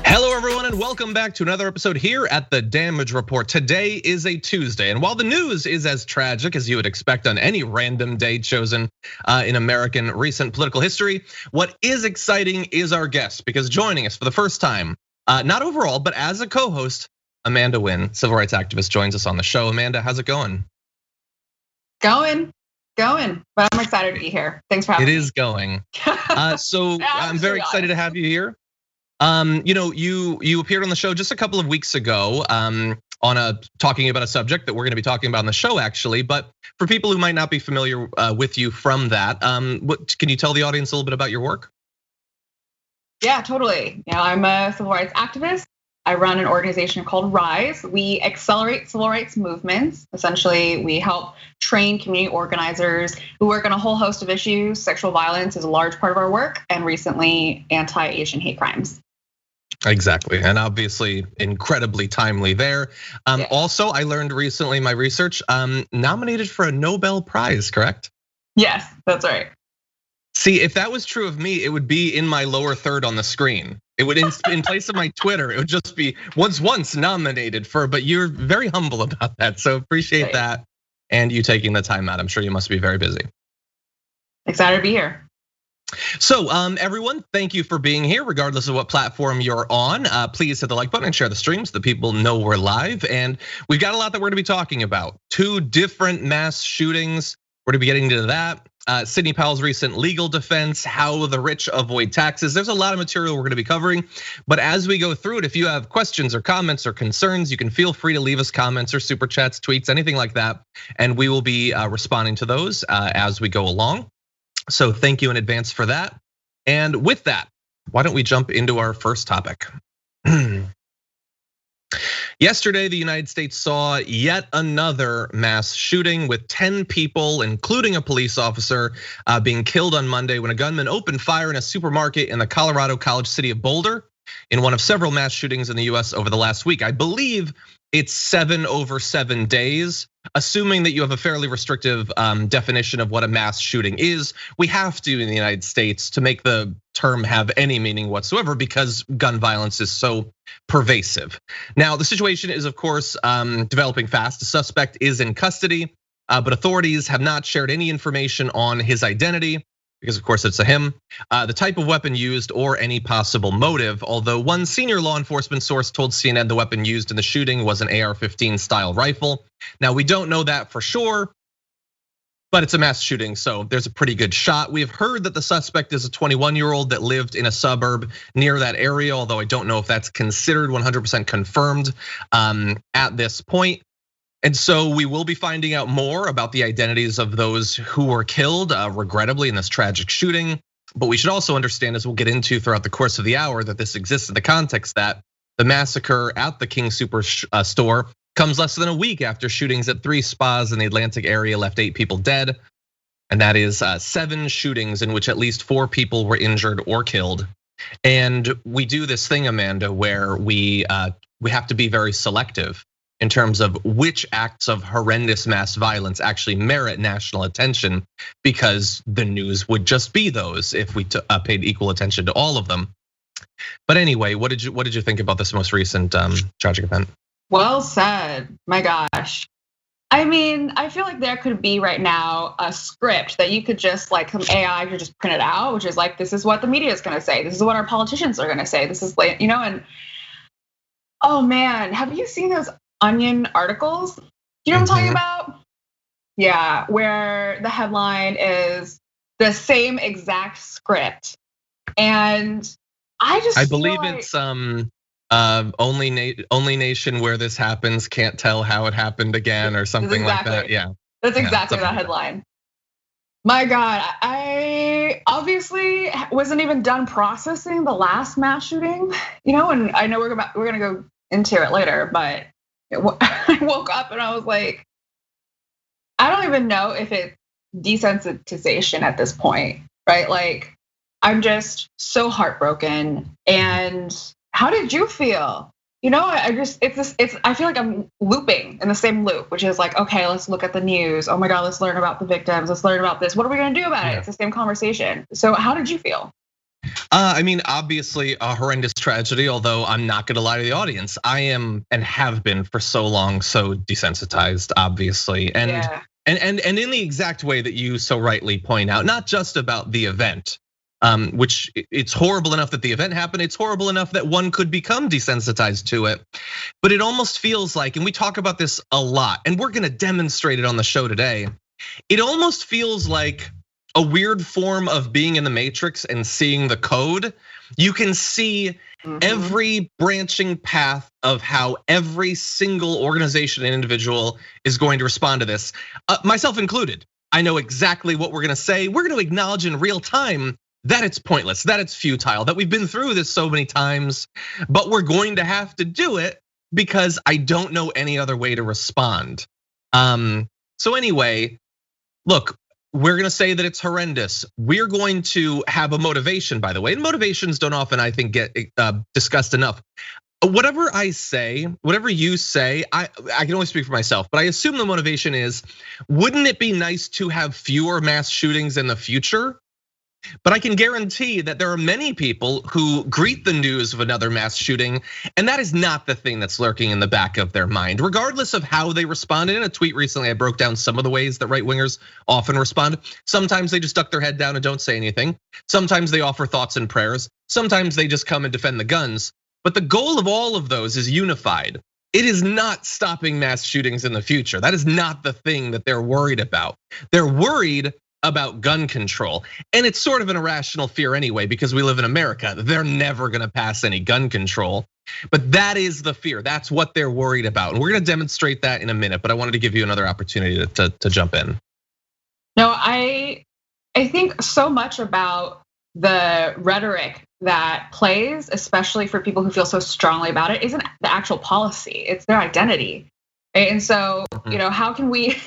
Hello, everyone, and welcome back to another episode here at the Damage Report. Today is a Tuesday, and while the news is as tragic as you would expect on any random day chosen in American recent political history, what is exciting is our guest, because joining us for the first time, not overall, but as a co-host, Amanda Nguyen, civil rights activist, joins us on the show. Amanda, how's it going? Going, but I'm excited to be here. Thanks for having me. It is going. So I'm very excited to have you here. You appeared on the show just a couple of weeks ago talking about a subject that we're going to be talking about on the show, actually. But for people who might not be familiar with you from that, can you tell the audience a little bit about your work? Yeah, totally. I'm a civil rights activist. I run an organization called RISE. We accelerate civil rights movements. Essentially, we help train community organizers who work on a whole host of issues. Sexual violence is a large part of our work, and recently, anti-Asian hate crimes. Exactly, and obviously incredibly timely there. Yeah. Also, I learned recently in my research, nominated for a Nobel Prize, correct? Yes, that's right. See, if that was true of me, it would be in my lower third on the screen. It would, in place of my Twitter, it would just be once nominated for, but you're very humble about that. So appreciate that and you taking the time out. I'm sure you must be very busy. Excited to be here. So everyone, thank you for being here, regardless of what platform you're on. Please hit the like button and share the stream so that people know we're live. And we've got a lot that we're gonna be talking about. 2 different mass shootings. We're gonna be getting into that. Sidney Powell's recent legal defense, how the rich avoid taxes. There's a lot of material we're gonna be covering. But as we go through it, if you have questions or comments or concerns, you can feel free to leave us comments or super chats, tweets, anything like that. And we will be responding to those as we go along. So thank you in advance for that. And with that, why don't we jump into our first topic? Yesterday, the United States saw yet another mass shooting with 10 people, including a police officer, being killed on Monday when a gunman opened fire in a supermarket in the Colorado College city of Boulder, in one of several mass shootings in the US over the last week. I believe it's 7 over 7 days, assuming that you have a fairly restrictive definition of what a mass shooting is. We have to in the United States to make the term have any meaning whatsoever because gun violence is so pervasive. Now, the situation is, of course, developing fast. The suspect is in custody, but authorities have not shared any information on his identity, because of course it's a him, the type of weapon used or any possible motive. Although one senior law enforcement source told CNN the weapon used in the shooting was an AR-15 style rifle. Now we don't know that for sure, but it's a mass shooting, so there's a pretty good shot. We've heard that the suspect is a 21-year-old that lived in a suburb near that area, although I don't know if that's considered 100% confirmed at this point. And so we will be finding out more about the identities of those who were killed, regrettably, in this tragic shooting. But we should also understand, as we'll get into throughout the course of the hour, that this exists in the context that the massacre at the King Super store comes less than a week after shootings at 3 spas in the Atlantic area left 8 people dead. And that is 7 shootings in which at least 4 people were injured or killed. And we do this thing, Amanda, where we have to be very selective in terms of which acts of horrendous mass violence actually merit national attention, because the news would just be those if we paid equal attention to all of them. But anyway, what did you think about this most recent tragic event? Well said, my gosh. I mean, I feel like there could be right now a script that you could just like some AI could just print it out, which is like, this is what the media is gonna say. This is what our politicians are gonna say. This is like, and oh man, have you seen those Onion articles? You know what I'm talking about? Yeah, where the headline is the same exact script. And I believe it's only nation where this happens can't tell how it happened again, or something like that. Yeah. That's exactly that headline. My God, I obviously wasn't even done processing the last mass shooting, and I know we're gonna go into it later, but I woke up and I was like, I don't even know if it's desensitization at this point, right? Like, I'm just so heartbroken. And how did you feel? I feel like I'm looping in the same loop, which is like, okay, let's look at the news. Oh my God, let's learn about the victims. Let's learn about this. What are we gonna do about it? It's the same conversation. So how did you feel? I mean, obviously a horrendous tragedy, although I'm not gonna lie to the audience. I am and have been for so long so desensitized, obviously. And in the exact way that you so rightly point out, not just about the event, which it's horrible enough that the event happened, it's horrible enough that one could become desensitized to it. But it almost feels like, and we talk about this a lot, and we're gonna demonstrate it on the show today. It almost feels like a weird form of being in the Matrix and seeing the code. You can see every branching path of how every single organization and individual is going to respond to this, myself included. I know exactly what we're gonna say. We're gonna acknowledge in real time that it's pointless, that it's futile, that we've been through this so many times, but we're going to have to do it because I don't know any other way to respond. So anyway, look, we're gonna say that it's horrendous. We're going to have a motivation, by the way. And motivations don't often, I think, get discussed enough. Whatever I say, whatever you say, I can only speak for myself, but I assume the motivation is, wouldn't it be nice to have fewer mass shootings in the future? But I can guarantee that there are many people who greet the news of another mass shooting, and that is not the thing that's lurking in the back of their mind, regardless of how they responded. In a tweet recently, I broke down some of the ways that right-wingers often respond. Sometimes they just duck their head down and don't say anything. Sometimes they offer thoughts and prayers. Sometimes they just come and defend the guns. But the goal of all of those is unified. It is not stopping mass shootings in the future. That is not the thing that they're worried about. They're worried about gun control. And it's sort of an irrational fear anyway, because we live in America. They're never gonna pass any gun control. But that is the fear. That's what they're worried about. And we're gonna demonstrate that in a minute, but I wanted to give you another opportunity to jump in. No, I think so much about the rhetoric that plays, especially for people who feel so strongly about it, isn't the actual policy, it's their identity. And so, how can we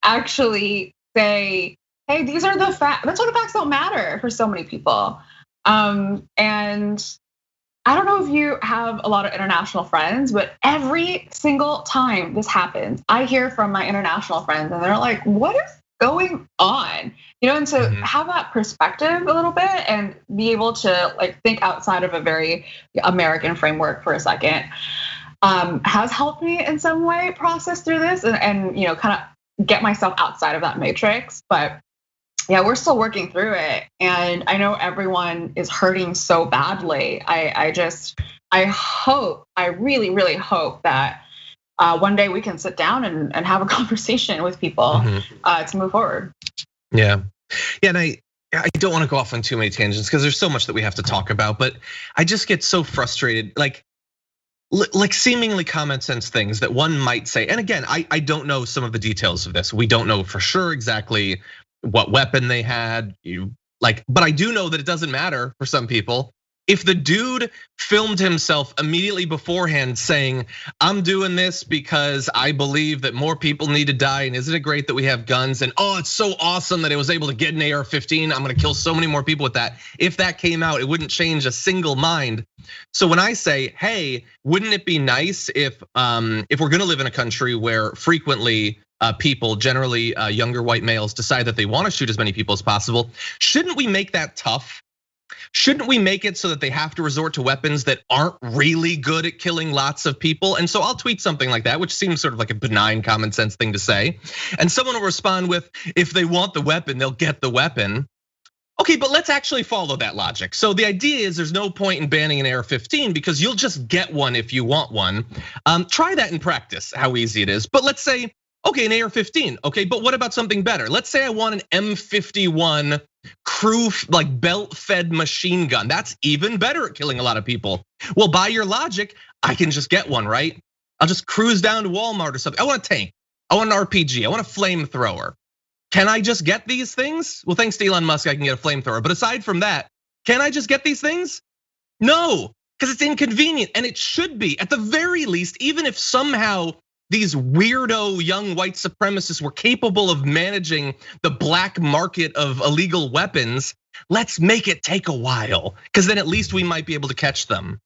actually say, hey, these are the facts. That's why the facts don't matter for so many people. And I don't know if you have a lot of international friends, but every single time this happens, I hear from my international friends and they're like, what is going on? And to have that perspective a little bit and be able to think outside of a very American framework for a second has helped me in some way process through this and kind of get myself outside of that matrix. But yeah, we're still working through it. And I know everyone is hurting so badly. I really, really hope that one day we can sit down and have a conversation with people to move forward. Yeah, and I don't want to go off on too many tangents because there's so much that we have to talk about, but I just get so frustrated, like seemingly common sense things that one might say. And again, I don't know some of the details of this. We don't know for sure exactly what weapon they had, but I do know that it doesn't matter for some people. If the dude filmed himself immediately beforehand saying, I'm doing this because I believe that more people need to die, and isn't it great that we have guns? And it's so awesome that it was able to get an AR-15. I'm gonna kill so many more people with that. If that came out, it wouldn't change a single mind. So when I say, hey, wouldn't it be nice if we're gonna live in a country where frequently people, generally younger white males, decide that they wanna shoot as many people as possible, shouldn't we make that tough? Shouldn't we make it so that they have to resort to weapons that aren't really good at killing lots of people? And so I'll tweet something like that, which seems sort of like a benign common sense thing to say. And someone will respond with, if they want the weapon, they'll get the weapon. Okay, but let's actually follow that logic. So the idea is there's no point in banning an AR-15 because you'll just get one if you want one. Try that in practice, how easy it is. But let's say, okay, an AR-15, okay, but what about something better? Let's say I want an M51 crew, like belt-fed machine gun. That's even better at killing a lot of people. Well, by your logic, I can just get one, right? I'll just cruise down to Walmart or something. I want a tank, I want an RPG, I want a flamethrower. Can I just get these things? Well, thanks to Elon Musk, I can get a flamethrower. But aside from that, can I just get these things? No, because it's inconvenient, and it should be. At the very least, even if somehow these weirdo young white supremacists were capable of managing the black market of illegal weapons, let's make it take a while, because then at least we might be able to catch them.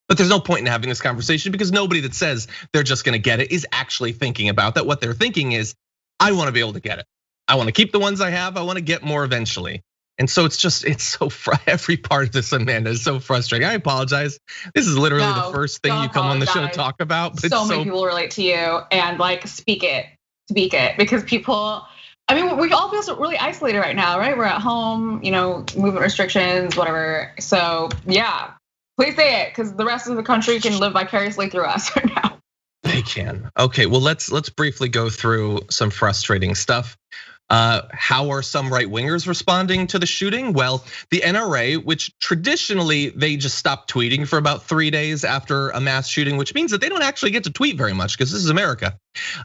But there's no point in having this conversation because nobody that says they're just gonna get it is actually thinking about that. What they're thinking is, I wanna be able to get it. I wanna keep the ones I have, I wanna get more eventually. And so it's so every part of this, Amanda, is so frustrating. I apologize. This is literally the first thing you come on the show to talk about. But so many people relate to you, and like speak it, because people. I mean, we all feel really isolated right now, right? We're at home, movement restrictions, whatever. So yeah, please say it, because the rest of the country can live vicariously through us right now. They can. Okay, well let's briefly go through some frustrating stuff. How are some right wingers responding to the shooting? Well, the NRA, which traditionally they just stopped tweeting for about 3 days after a mass shooting, which means that they don't actually get to tweet very much because this is America.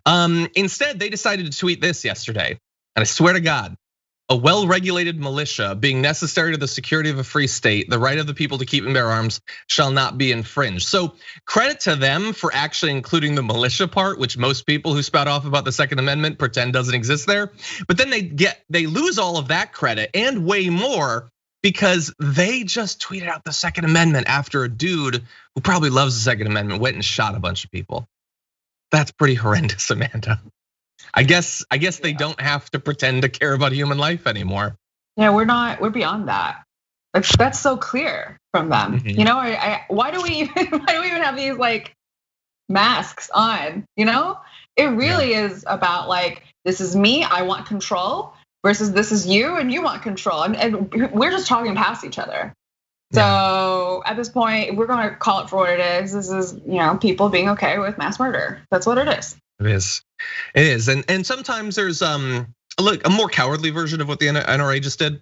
Instead, they decided to tweet this yesterday, and I swear to God, a well-regulated militia being necessary to the security of a free state, the right of the people to keep and bear arms shall not be infringed. So credit to them for actually including the militia part, which most people who spout off about the Second Amendment pretend doesn't exist there. But then they lose all of that credit and way more because they just tweeted out the Second Amendment after a dude who probably loves the Second Amendment went and shot a bunch of people. That's pretty horrendous, Amanda. I guess they don't have to pretend to care about human life anymore. Yeah, we're beyond that. That's so clear from them. Mm-hmm. Why do we even have these like masks on? It really is about like, this is me, I want control, versus this is you and you want control. And we're just talking past each other. So at this point, we're gonna call it for what it is. This is, people being okay with mass murder. That's what it is. It is, and sometimes there's a more cowardly version of what the NRA just did.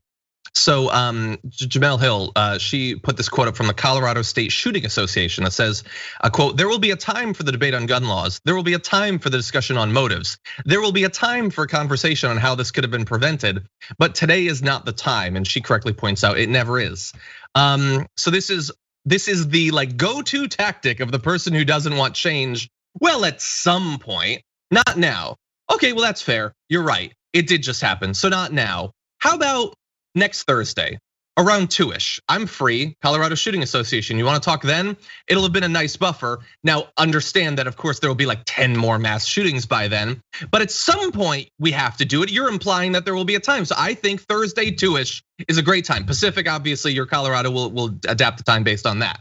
So Jamel Hill, she put this quote up from the Colorado State Shooting Association that says, quote, "There will be a time for the debate on gun laws. There will be a time for the discussion on motives. There will be a time for a conversation on how this could have been prevented. But today is not the time." And she correctly points out it never is. So this is the like go-to tactic of the person who doesn't want change. Well, at some point, not now. Okay, well, that's fair. You're right. It did just happen. So not now. How about next Thursday around 2ish? I'm free. Colorado Shooting Association. You want to talk then? It'll have been a nice buffer. Now, understand that, of course, there will be like 10 more mass shootings by then. But at some point, we have to do it. You're implying that there will be a time. So I think Thursday 2ish is a great time. Pacific, obviously, your Colorado will adapt the time based on that.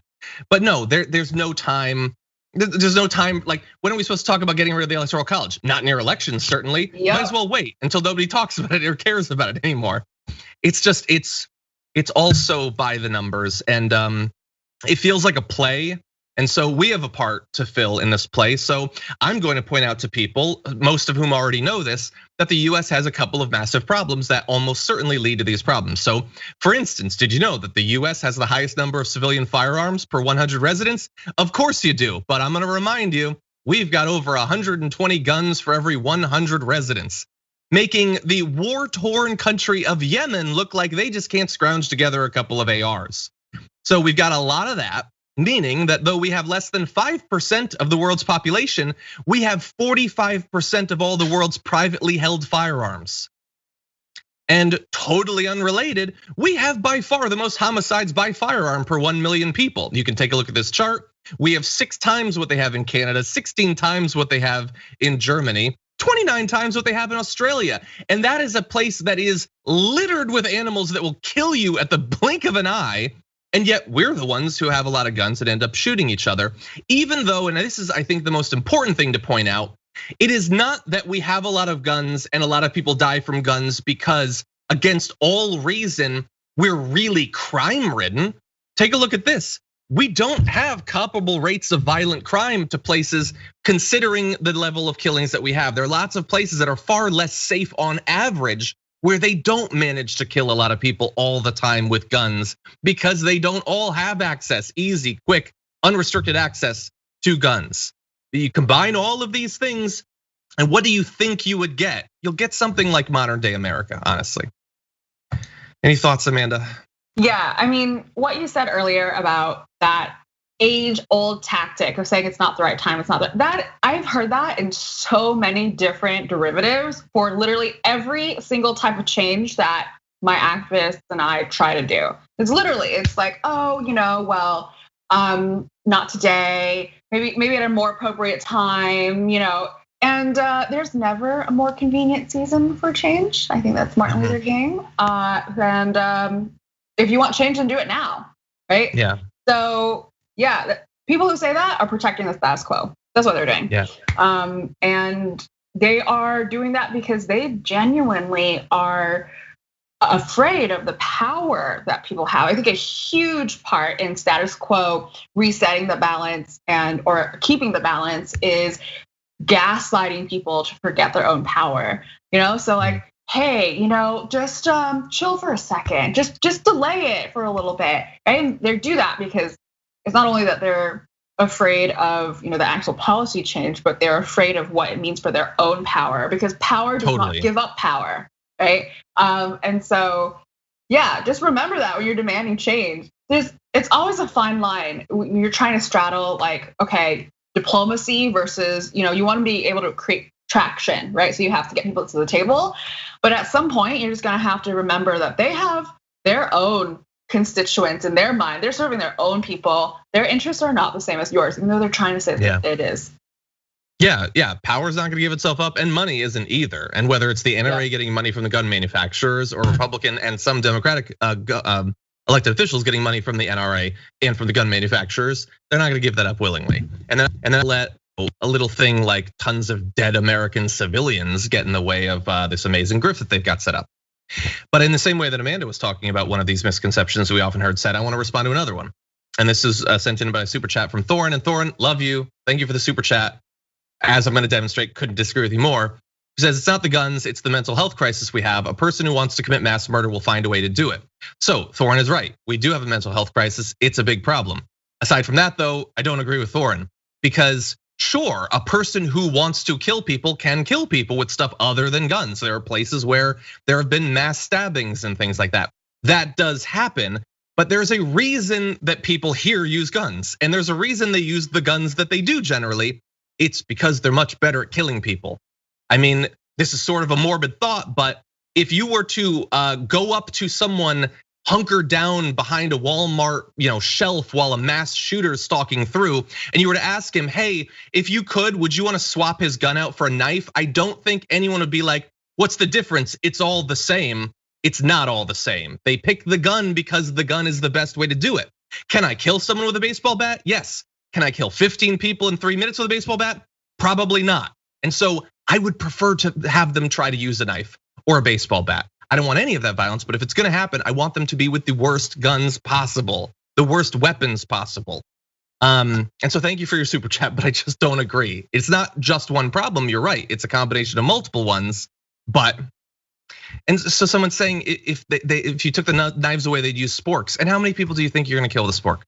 But no, there's no time. There's no time, like when are we supposed to talk about getting rid of the Electoral College? Not near elections, certainly. Yep. Might as well wait until nobody talks about it or cares about it anymore. It's just, it's also by the numbers, and it feels like a play. And so we have a part to fill in this play. So I'm going to point out to people, most of whom already know this, that the US has a couple of massive problems that almost certainly lead to these problems. So for instance, did you know that the US has the highest number of civilian firearms per 100 residents? Of course you do, but I'm gonna remind you, we've got over 120 guns for every 100 residents, making the war-torn country of Yemen look like they just can't scrounge together a couple of ARs. So we've got a lot of that. Meaning that though we have less than 5% of the world's population, we have 45% of all the world's privately held firearms. And totally unrelated, we have by far the most homicides by firearm per 1 million people. You can take a look at this chart. We have 6 times what they have in Canada, 16 times what they have in Germany, 29 times what they have in Australia. And that is a place that is littered with animals that will kill you at the blink of an eye. And yet we're the ones who have a lot of guns that end up shooting each other. Even though, and this is I think the most important thing to point out, it is not that we have a lot of guns and a lot of people die from guns because against all reason, we're really crime ridden. Take a look at this. We don't have comparable rates of violent crime to places considering the level of killings that we have. There are lots of places that are far less safe on average, where they don't manage to kill a lot of people all the time with guns because they don't all have access, easy, quick, unrestricted access to guns. You combine all of these things, and what do you think you would get? You'll get something like modern day America, honestly. Any thoughts, Amanda? Yeah, I mean, what you said earlier about that age-old tactic of saying it's not the right time, it's not that I've heard that in so many different derivatives for literally every single type of change that my activists and I try to do. It's like, oh, well, not today, maybe at a more appropriate time, And there's never a more convenient season for change. I think that's Martin Luther King. And if you want change, then do it now, right? Yeah. So yeah, people who say that are protecting the status quo. That's what they're doing. Yeah. And they are doing that because they genuinely are afraid of the power that people have. I think a huge part in status quo resetting the balance or keeping the balance is gaslighting people to forget their own power. So like, hey, just chill for a second, just delay it for a little bit. And they do that because it's not only that they're afraid of the actual policy change, but they're afraid of what it means for their own power, because power does not give up power, right? And so yeah, just remember that when you're demanding change. It's always a fine line when you're trying to straddle, like, okay, diplomacy versus, you want to be able to create traction, right? So you have to get people to the table, but at some point you're just gonna have to remember that they have their own constituents in their mind. They're serving their own people. Their interests are not the same as yours, even though they're trying to say that it is. Yeah, power's not gonna give itself up, and money isn't either. And whether it's the NRA getting money from the gun manufacturers, or Republican and some Democratic elected officials getting money from the NRA and from the gun manufacturers, they're not gonna give that up willingly. And then let a little thing like tons of dead American civilians get in the way of this amazing grift that they've got set up. But in the same way that Amanda was talking about one of these misconceptions we often heard said, I want to respond to another one. And this is sent in by a super chat from Thorin. And Thorin, love you. Thank you for the super chat. As I'm going to demonstrate, couldn't disagree with you more. He says, it's not the guns, it's the mental health crisis we have. A person who wants to commit mass murder will find a way to do it. So Thorin is right. We do have a mental health crisis. It's a big problem. Aside from that, though, I don't agree with Thorin, because sure, a person who wants to kill people can kill people with stuff other than guns. There are places where there have been mass stabbings and things like that. That does happen, but there's a reason that people here use guns, and there's a reason they use the guns that they do generally. It's because they're much better at killing people. I mean, this is sort of a morbid thought, but if you were to go up to someone hunkered down behind a Walmart, shelf while a mass shooter is stalking through, and you were to ask him, hey, if you could, would you want to swap his gun out for a knife? I don't think anyone would be like, what's the difference? It's all the same. It's not all the same. They pick the gun because the gun is the best way to do it. Can I kill someone with a baseball bat? Yes. Can I kill 15 people in 3 minutes with a baseball bat? Probably not. And so I would prefer to have them try to use a knife or a baseball bat. I don't want any of that violence, but if it's gonna happen, I want them to be with the worst guns possible, the worst weapons possible. And so thank you for your super chat, but I just don't agree. It's not just one problem, you're right. It's a combination of multiple ones, and so someone's saying if you took the knives away, they'd use sporks. And how many people do you think you're gonna kill with a spork?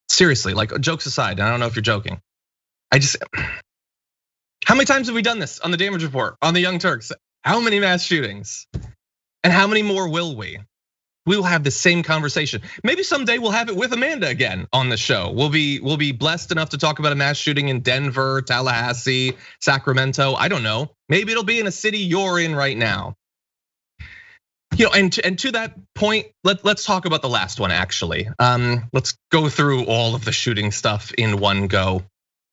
Seriously, like jokes aside, I don't know if you're joking. How many times have we done this on the Damage Report, on the Young Turks? How many mass shootings? And how many more will we? We will have the same conversation. Maybe someday we'll have it with Amanda again on the show. We'll be blessed enough to talk about a mass shooting in Denver, Tallahassee, Sacramento. I don't know. Maybe it'll be in a city you're in right now. And to that point, let's talk about the last one actually. Let's go through all of the shooting stuff in one go.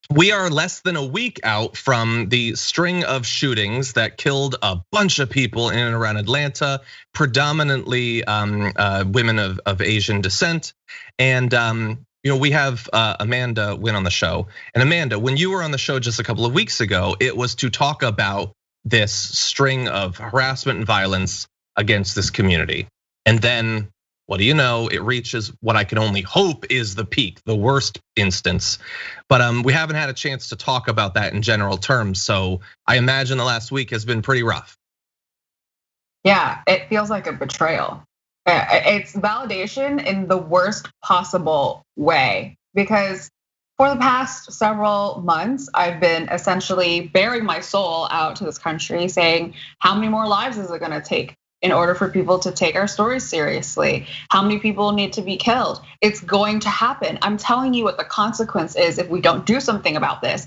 We are less than a week out from the string of shootings that killed a bunch of people in and around Atlanta, predominantly women of Asian descent. And we have Amanda Nguyen on the show. And Amanda, when you were on the show just a couple of weeks ago, it was to talk about this string of harassment and violence against this community. And then, what do you know? It reaches what I can only hope is the peak, the worst instance. But we haven't had a chance to talk about that in general terms. So I imagine the last week has been pretty rough. Yeah, it feels like a betrayal. It's validation in the worst possible way, because for the past several months, I've been essentially bearing my soul out to this country saying, how many more lives is it gonna take in order for people to take our stories seriously? How many people need to be killed? It's going to happen. I'm telling you what the consequence is if we don't do something about this.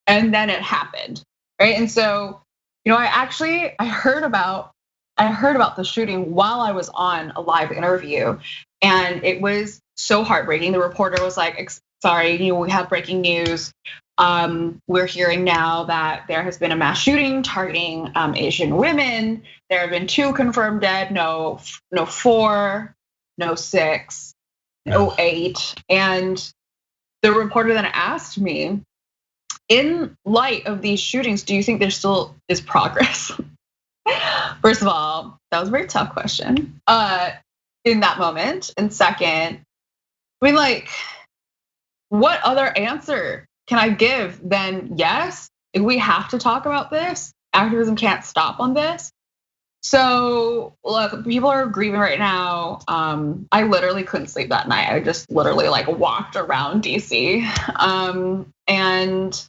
And then it happened, right? And so, I heard about the shooting while I was on a live interview, and it was so heartbreaking. The reporter was like, sorry, we have breaking news. We're hearing now that there has been a mass shooting targeting Asian women. There have been 2 confirmed dead, no 4, no 6, no 8. And the reporter then asked me, in light of these shootings, do you think there still is progress? First of all, that was a very tough question in that moment. And second, I mean, like, what other answer can I give than yes, we have to talk about this. Activism can't stop on this. So look, people are grieving right now. I literally couldn't sleep that night. I just literally like walked around DC, and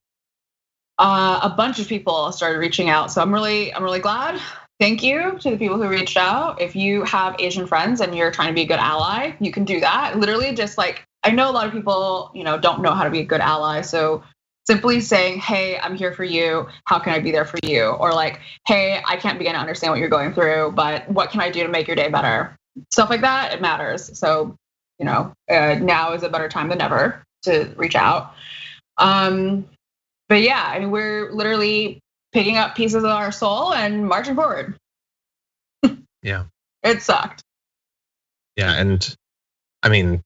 a bunch of people started reaching out. So I'm really glad. Thank you to the people who reached out. If you have Asian friends and you're trying to be a good ally, you can do that. Literally just like, I know a lot of people, don't know how to be a good ally. So simply saying, hey, I'm here for you. How can I be there for you? Or like, hey, I can't begin to understand what you're going through, but what can I do to make your day better? Stuff like that, it matters. So, now is a better time than ever to reach out. But yeah, I mean, we're literally picking up pieces of our soul and marching forward. Yeah. It sucked. Yeah, and I mean,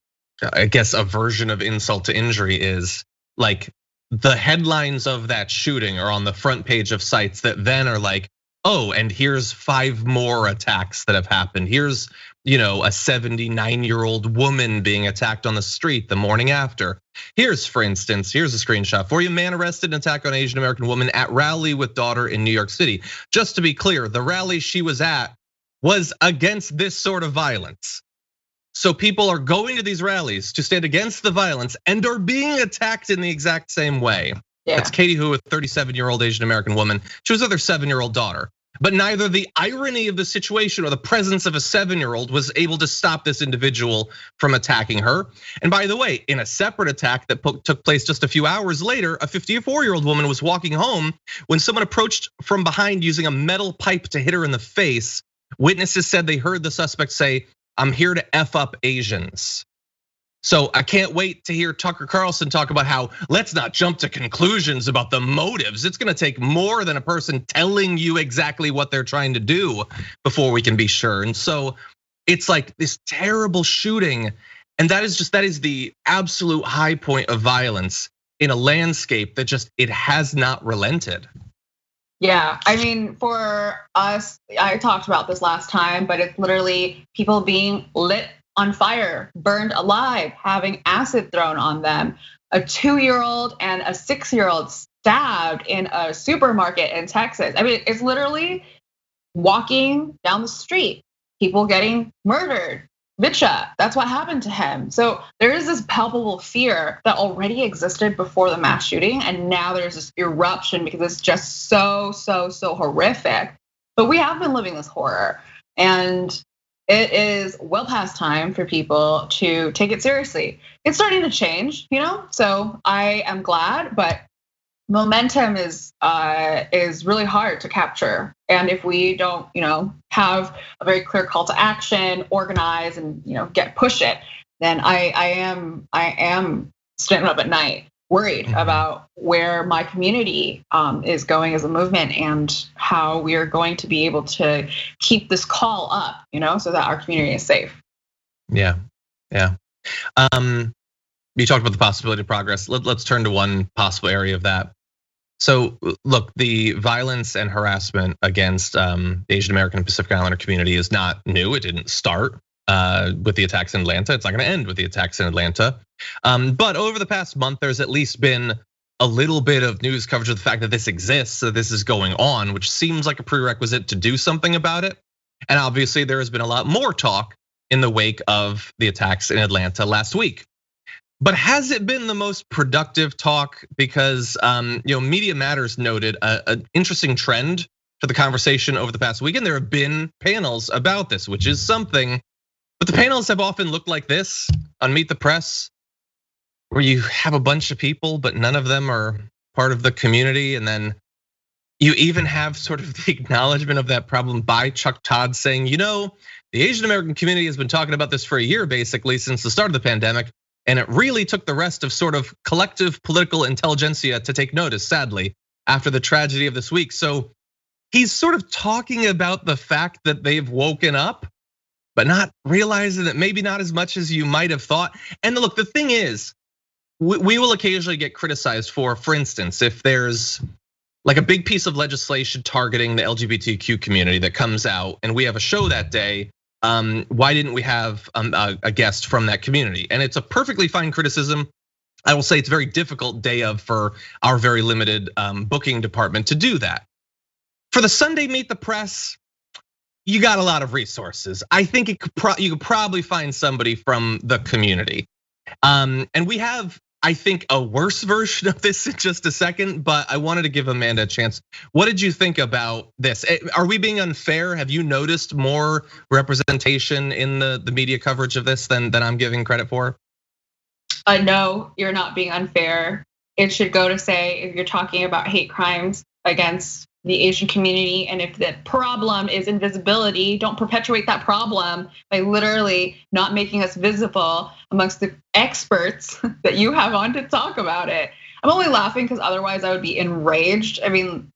I guess a version of insult to injury is like the headlines of that shooting are on the front page of sites that then are like, oh, and here's 5 more attacks that have happened. Here's, a 79-year-old woman being attacked on the street the morning after. Here's, for instance, here's a screenshot for you. Man arrested in attack on Asian American woman at rally with daughter in New York City. Just to be clear, the rally she was at was against this sort of violence. So people are going to these rallies to stand against the violence and are being attacked in the exact same way. Yeah. That's Katie Hu, a 37-year-old Asian American woman. She was with her 7-year-old daughter. But neither the irony of the situation or the presence of a 7-year-old was able to stop this individual from attacking her. And by the way, in a separate attack that took place just a few hours later, a 54-year-old woman was walking home when someone approached from behind using a metal pipe to hit her in the face. Witnesses said they heard the suspect say, "I'm here to F up Asians." So I can't wait to hear Tucker Carlson talk about how let's not jump to conclusions about the motives. It's gonna take more than a person telling you exactly what they're trying to do before we can be sure. And so it's like this terrible shooting. And that is the absolute high point of violence in a landscape that it has not relented. Yeah, I mean, for us, I talked about this last time, but it's literally people being lit on fire, burned alive, having acid thrown on them. A 2-year-old and a 6-year-old stabbed in a supermarket in Texas. I mean, it's literally walking down the street, people getting murdered. Vicha, that's what happened to him. So there is this palpable fear that already existed before the mass shooting, and now there's this eruption because it's just so horrific. But we have been living this horror, and it is well past time for people to take it seriously. It's starting to change, so I am glad, but momentum is really hard to capture. And if we don't, have a very clear call to action, organize, and push it, then I am standing up at night worried about where my community is going as a movement and how we are going to be able to keep this call up, so that our community is safe. Yeah. You talked about the possibility of progress. Let's turn to one possible area of that. So look, the violence and harassment against the Asian American and Pacific Islander community is not new. It didn't start with the attacks in Atlanta. It's not gonna end with the attacks in Atlanta. But over the past month, there's at least been a little bit of news coverage of the fact that this exists, that this is going on, which seems like a prerequisite to do something about it. And obviously there has been a lot more talk in the wake of the attacks in Atlanta last week. But has it been the most productive talk? Because Media Matters noted an interesting trend to the conversation over the past weekend. There have been panels about this, which is something, but the panels have often looked like this on Meet the Press, where you have a bunch of people, but none of them are part of the community. And then you even have sort of the acknowledgement of that problem by Chuck Todd saying, the Asian American community has been talking about this for a year, basically, since the start of the pandemic. And it really took the rest of sort of collective political intelligentsia to take notice, sadly, after the tragedy of this week. So he's sort of talking about the fact that they've woken up, but not realizing that maybe not as much as you might have thought. And look, the thing is, we will occasionally get criticized for instance, if there's like a big piece of legislation targeting the LGBTQ community that comes out and we have a show that day, why didn't we have a guest from that community? And it's a perfectly fine criticism. I will say it's a very difficult day of for our very limited booking department to do that. For the Sunday Meet the Press, you got a lot of resources. I think you could probably find somebody from the community. And we have, I think, a worse version of this in just a second, but I wanted to give Amanda a chance. What did you think about this? Are we being unfair? Have you noticed more representation in the media coverage of this than I'm giving credit for? No, you're not being unfair. It should go to say, if you're talking about hate crimes against the Asian community, and if the problem is invisibility, don't perpetuate that problem by literally not making us visible amongst the experts that you have on to talk about it. I'm only laughing because otherwise I would be enraged. I mean,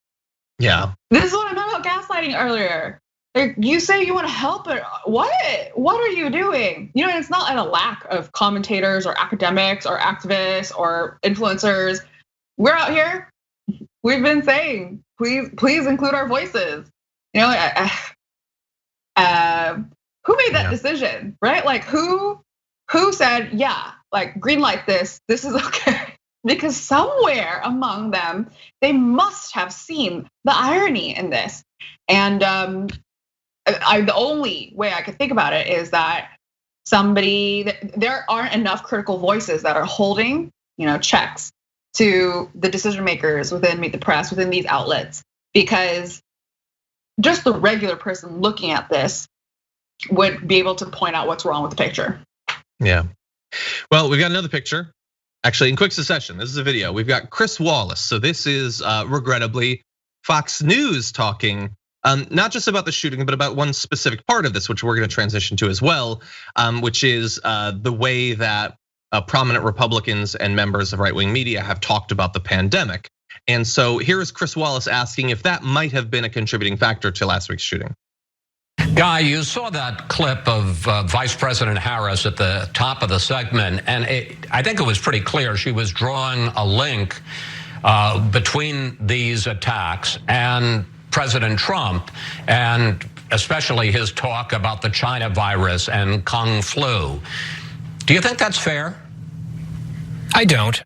yeah, this is what I meant about gaslighting earlier. Like, you say you want to help, but what are you doing? You know, it's not a lack of commentators or academics or activists or influencers. We're out here. We've been saying, please include our voices. You know, who made that decision, right? Like who said, yeah, like green light this is okay. Because somewhere among them, they must have seen the irony in this. And the only way I could think about it is that there aren't enough critical voices that are holding, checks to the decision makers within Meet the Press, within these outlets, because just the regular person looking at this would be able to point out what's wrong with the picture. Yeah. Well, we've got another picture. Actually, in quick succession, this is a video. We've got Chris Wallace. So this is regrettably Fox News talking, not just about the shooting, but about one specific part of this, which we're going to transition to as well, which is the way that prominent Republicans and members of right-wing media have talked about the pandemic. And so here is Chris Wallace asking if that might have been a contributing factor to last week's shooting. Guy, you saw that clip of Vice President Harris at the top of the segment, and I think it was pretty clear she was drawing a link between these attacks and President Trump, and especially his talk about the China virus and Kung flu. Do you think that's fair? I don't.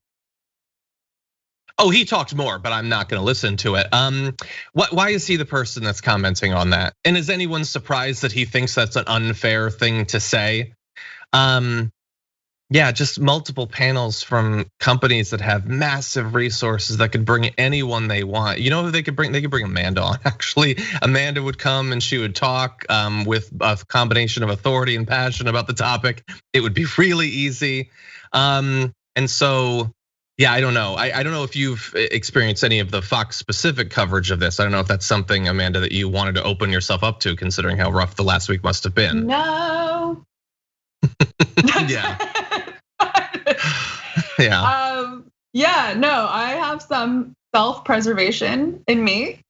Oh, he talked more, but I'm not going to listen to it. Why is he the person that's commenting on that? And is anyone surprised that he thinks that's an unfair thing to say? Yeah, just multiple panels from companies that have massive resources that could bring anyone they want. You know who they could bring? They could bring Amanda on. Actually, Amanda would come and she would talk with a combination of authority and passion about the topic. It would be really easy. And so, yeah, I don't know. I don't know if you've experienced any of the Fox specific coverage of this. I don't know if that's something, Amanda, that you wanted to open yourself up to, considering how rough the last week must have been. No. Yeah. Yeah, no, I have some self-preservation in me.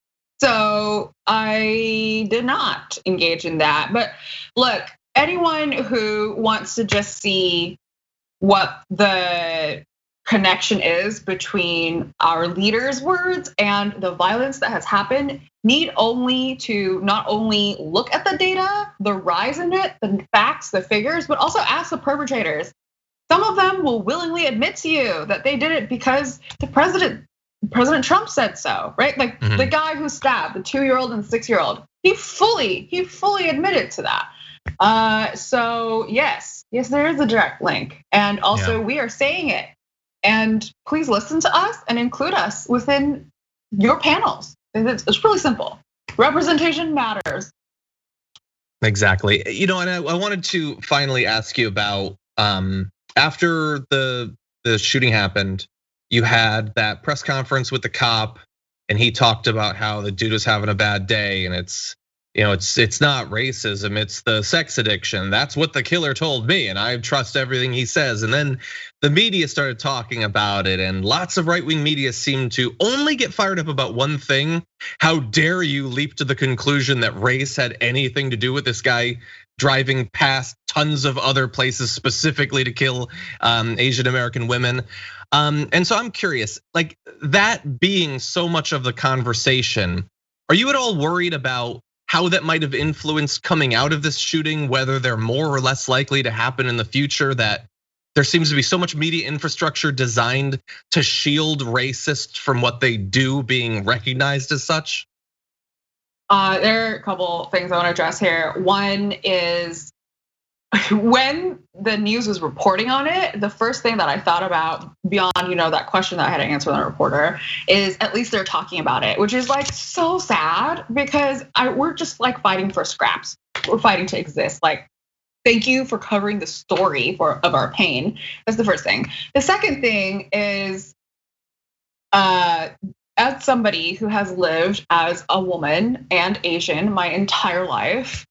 So I did not engage in that. But look, anyone who wants to just see what the connection is between our leaders' words and the violence that has happened need only to not only look at the data, the rise in it, the facts, the figures, but also ask the perpetrators. Some of them will willingly admit to you that they did it because President Trump said so, right? Like the guy who stabbed the 2-year-old and 6-year-old, he fully admitted to that. So yes, there is a direct link, and also we are saying it. And please listen to us and include us within your panels. It's really simple. Representation matters. Exactly. And I wanted to finally ask you about after the shooting happened, you had that press conference with the cop, and he talked about how the dude was having a bad day, and it's it's not racism, it's the sex addiction. That's what the killer told me, and I trust everything he says. And then the media started talking about it, and lots of right-wing media seemed to only get fired up about one thing. How dare you leap to the conclusion that race had anything to do with this guy driving past tons of other places specifically to kill Asian American women. And so I'm curious, like that being so much of the conversation, are you at all worried about how that might have influenced coming out of this shooting, whether they're more or less likely to happen in the future, that there seems to be so much media infrastructure designed to shield racists from what they do being recognized as such? There are a couple things I want to address here. One is when the news was reporting on it, the first thing that I thought about beyond, that question that I had to answer the reporter is at least they're talking about it, which is like so sad because we're just like fighting for scraps. We're fighting to exist. Like, thank you for covering the story of our pain. That's the first thing. The second thing is, as somebody who has lived as a woman and Asian my entire life,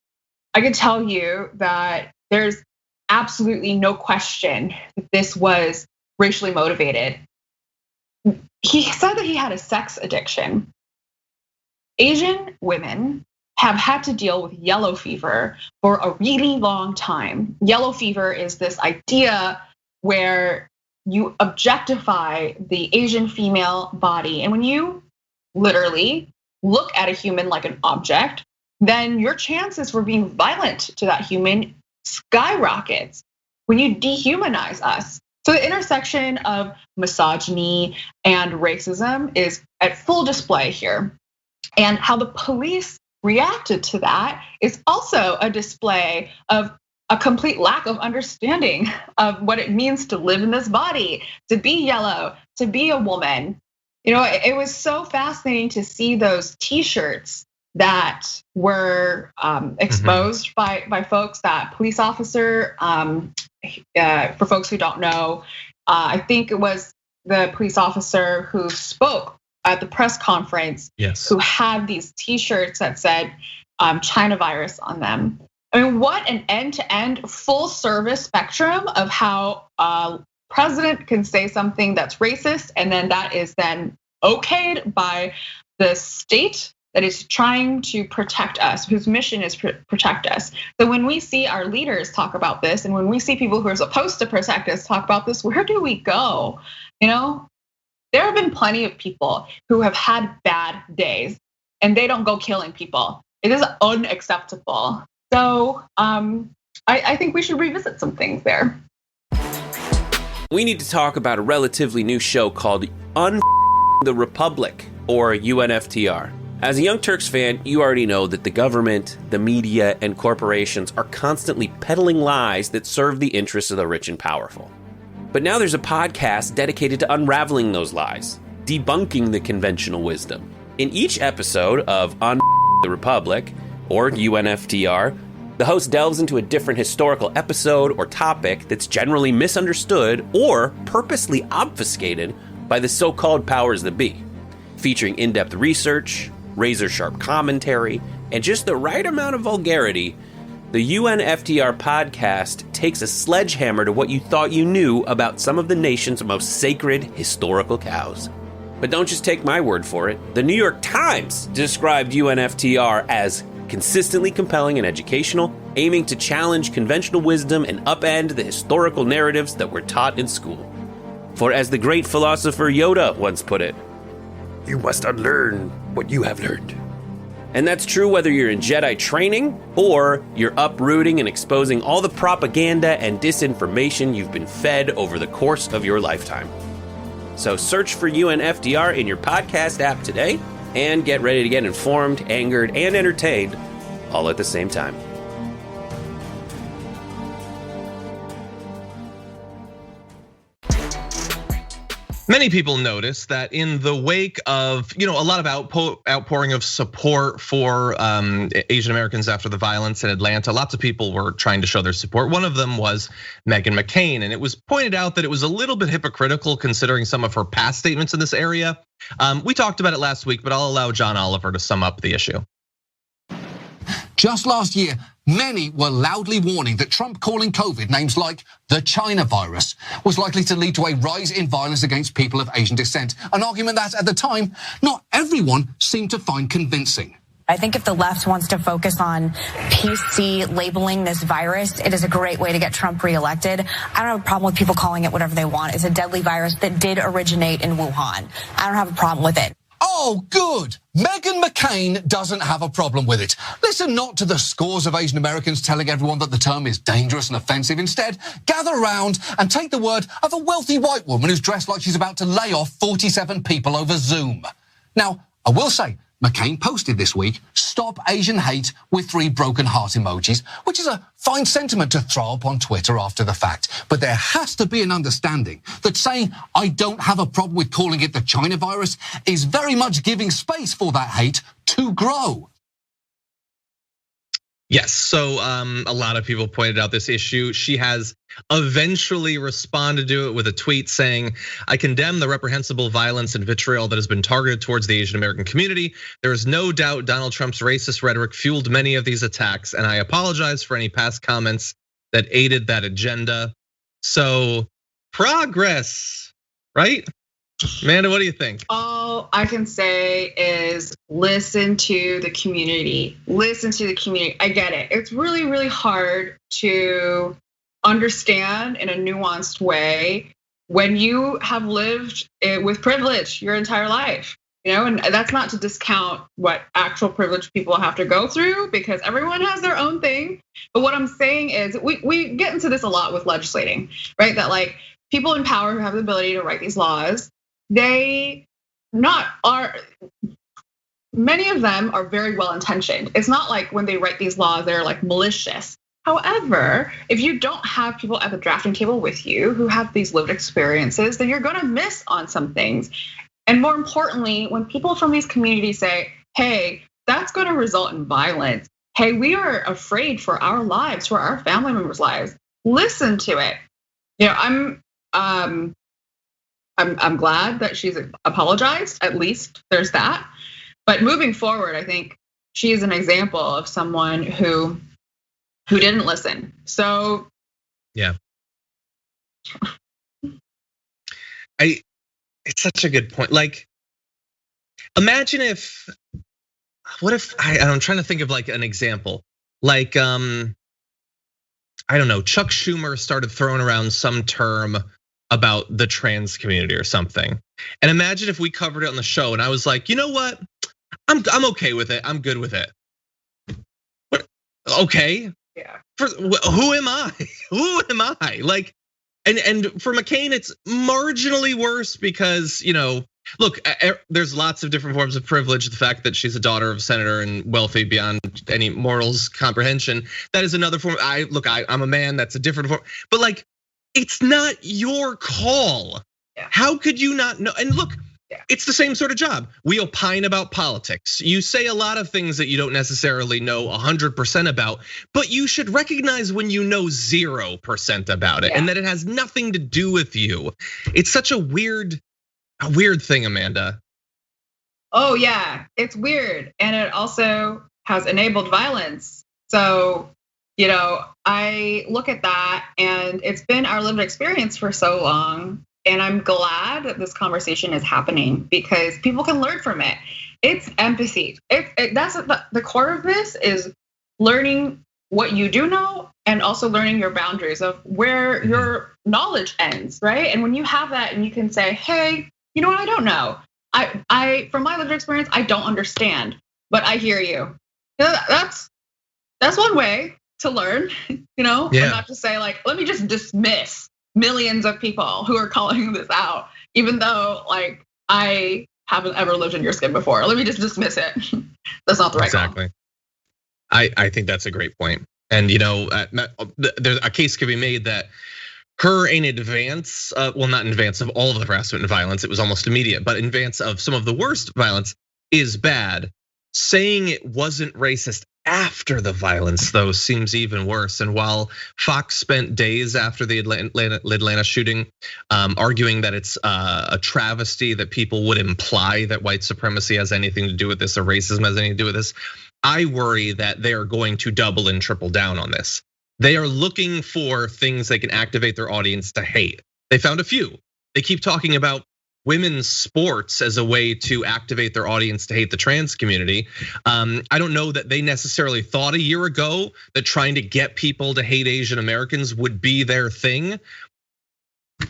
I can tell you that there's absolutely no question that this was racially motivated. He said that he had a sex addiction. Asian women have had to deal with yellow fever for a really long time. Yellow fever is this idea where you objectify the Asian female body. And when you literally look at a human like an object, then your chances for being violent to that human skyrockets when you dehumanize us. So the intersection of misogyny and racism is at full display here. And how the police reacted to that is also a display of a complete lack of understanding of what it means to live in this body, to be yellow, to be a woman. It was so fascinating to see those T-shirts that were exposed by folks. That police officer, for folks who don't know, I think it was the police officer who spoke at the press conference, yes, who had these T-shirts that said China virus on them. I mean, what an end-to-end full service spectrum of how a president can say something that's racist, and then that is then okayed by the state that is trying to protect us, whose mission is protect us. So when we see our leaders talk about this, and when we see people who are supposed to protect us talk about this, where do we go? There have been plenty of people who have had bad days, and they don't go killing people. It is unacceptable. So I think we should revisit some things there. We need to talk about a relatively new show called the Republic, or UNFTR. As a Young Turks fan, you already know that the government, the media, and corporations are constantly peddling lies that serve the interests of the rich and powerful. But now there's a podcast dedicated to unraveling those lies, debunking the conventional wisdom. In each episode of the Republic, or UNFTR, the host delves into a different historical episode or topic that's generally misunderstood or purposely obfuscated by the so-called powers that be, featuring in-depth research, razor-sharp commentary, and just the right amount of vulgarity. The UNFTR podcast takes a sledgehammer to what you thought you knew about some of the nation's most sacred historical cows. But don't just take my word for it. The New York Times described UNFTR as consistently compelling and educational, aiming to challenge conventional wisdom and upend the historical narratives that were taught in school. For as the great philosopher Yoda once put it, you must unlearn what you have learned. And that's true whether you're in Jedi training or you're uprooting and exposing all the propaganda and disinformation you've been fed over the course of your lifetime. So search for UNFTR in your podcast app today and get ready to get informed, angered, and entertained all at the same time. Many people noticed that in the wake of a lot of outpouring of support for Asian Americans after the violence in Atlanta, lots of people were trying to show their support. One of them was Meghan McCain, and it was pointed out that it was a little bit hypocritical considering some of her past statements in this area. We talked about it last week, but I'll allow John Oliver to sum up the issue. Just last year, many were loudly warning that Trump calling COVID names like the China virus was likely to lead to a rise in violence against people of Asian descent, an argument that, at the time, not everyone seemed to find convincing. I think if the left wants to focus on PC labeling this virus, it is a great way to get Trump reelected. I don't have a problem with people calling it whatever they want. It's a deadly virus that did originate in Wuhan. I don't have a problem with it. Oh, good. Meghan McCain doesn't have a problem with it. Listen not to the scores of Asian Americans telling everyone that the term is dangerous and offensive. Instead, gather around and take the word of a wealthy white woman who's dressed like she's about to lay off 47 people over Zoom. Now, I will say, McCain posted this week, "Stop Asian hate" with 3 broken heart emojis, which is a fine sentiment to throw up on Twitter after the fact. But there has to be an understanding that saying, "I don't have a problem with calling it the China virus," is very much giving space for that hate to grow. Yes, so a lot of people pointed out this issue. She has eventually responded to it with a tweet saying, "I condemn the reprehensible violence and vitriol that has been targeted towards the Asian American community. There is no doubt Donald Trump's racist rhetoric fueled many of these attacks, and I apologize for any past comments that aided that agenda." So progress, right? Amanda, what do you think? All I can say is listen to the community. Listen to the community. I get it. It's really, really hard to understand in a nuanced way when you have lived with privilege your entire life. And that's not to discount what actual privileged people have to go through, because everyone has their own thing. But what I'm saying is we get into this a lot with legislating, right? That like people in power who have the ability to write these laws, many of them are very well intentioned. It's not like when they write these laws, they're like malicious. However, if you don't have people at the drafting table with you who have these lived experiences, then you're gonna miss on some things. And more importantly, when people from these communities say, "Hey, that's gonna result in violence. Hey, we are afraid for our lives, for our family members' lives," listen to it. I'm glad that she's apologized. At least there's that. But moving forward, I think she is an example of someone who didn't listen. So yeah, it's such a good point. Like, imagine what if I'm trying to think of like an example. Like, I don't know, Chuck Schumer started throwing around some term about the trans community or something. And imagine if we covered it on the show and I was like, you know what? I'm okay with it. I'm good with it. What? Okay. Yeah. Who am I? Who am I? Like, and for McCain, it's marginally worse because, look, there's lots of different forms of privilege. The fact that she's a daughter of a senator and wealthy beyond any morals comprehension, that is another form. I'm a man, that's a different form. But like, it's not your call. Yeah. How could you not know? And look, it's the same sort of job. We opine about politics. You say a lot of things that you don't necessarily know 100% about, but you should recognize when you know 0% about it and that it has nothing to do with you. It's such a weird thing, Amanda. Oh yeah, it's weird. And it also has enabled violence. So, I look at that and it's been our lived experience for so long. And I'm glad that this conversation is happening because people can learn from it. It's empathy. That's the core of this is learning what you do know and also learning your boundaries of where your knowledge ends, right? And when you have that and you can say, hey, you know what, I don't know. I from my lived experience, I don't understand, but I hear you. That's one way to learn, and not to say like, let me just dismiss millions of people who are calling this out, even though like I haven't ever lived in your skin before. Let me just dismiss it. That's not the right call. Exactly. I think that's a great point. And there's a case could be made that her in advance, well, not in advance of all of the harassment and violence, it was almost immediate, but in advance of some of the worst violence is bad. Saying it wasn't racist after the violence, though, seems even worse. And while Fox spent days after the Atlanta shooting arguing that it's a travesty that people would imply that white supremacy has anything to do with this or racism has anything to do with this, I worry that they are going to double and triple down on this. They are looking for things they can activate their audience to hate. They found a few. They keep talking about women's sports as a way to activate their audience to hate the trans community. I don't know that they necessarily thought a year ago that trying to get people to hate Asian Americans would be their thing,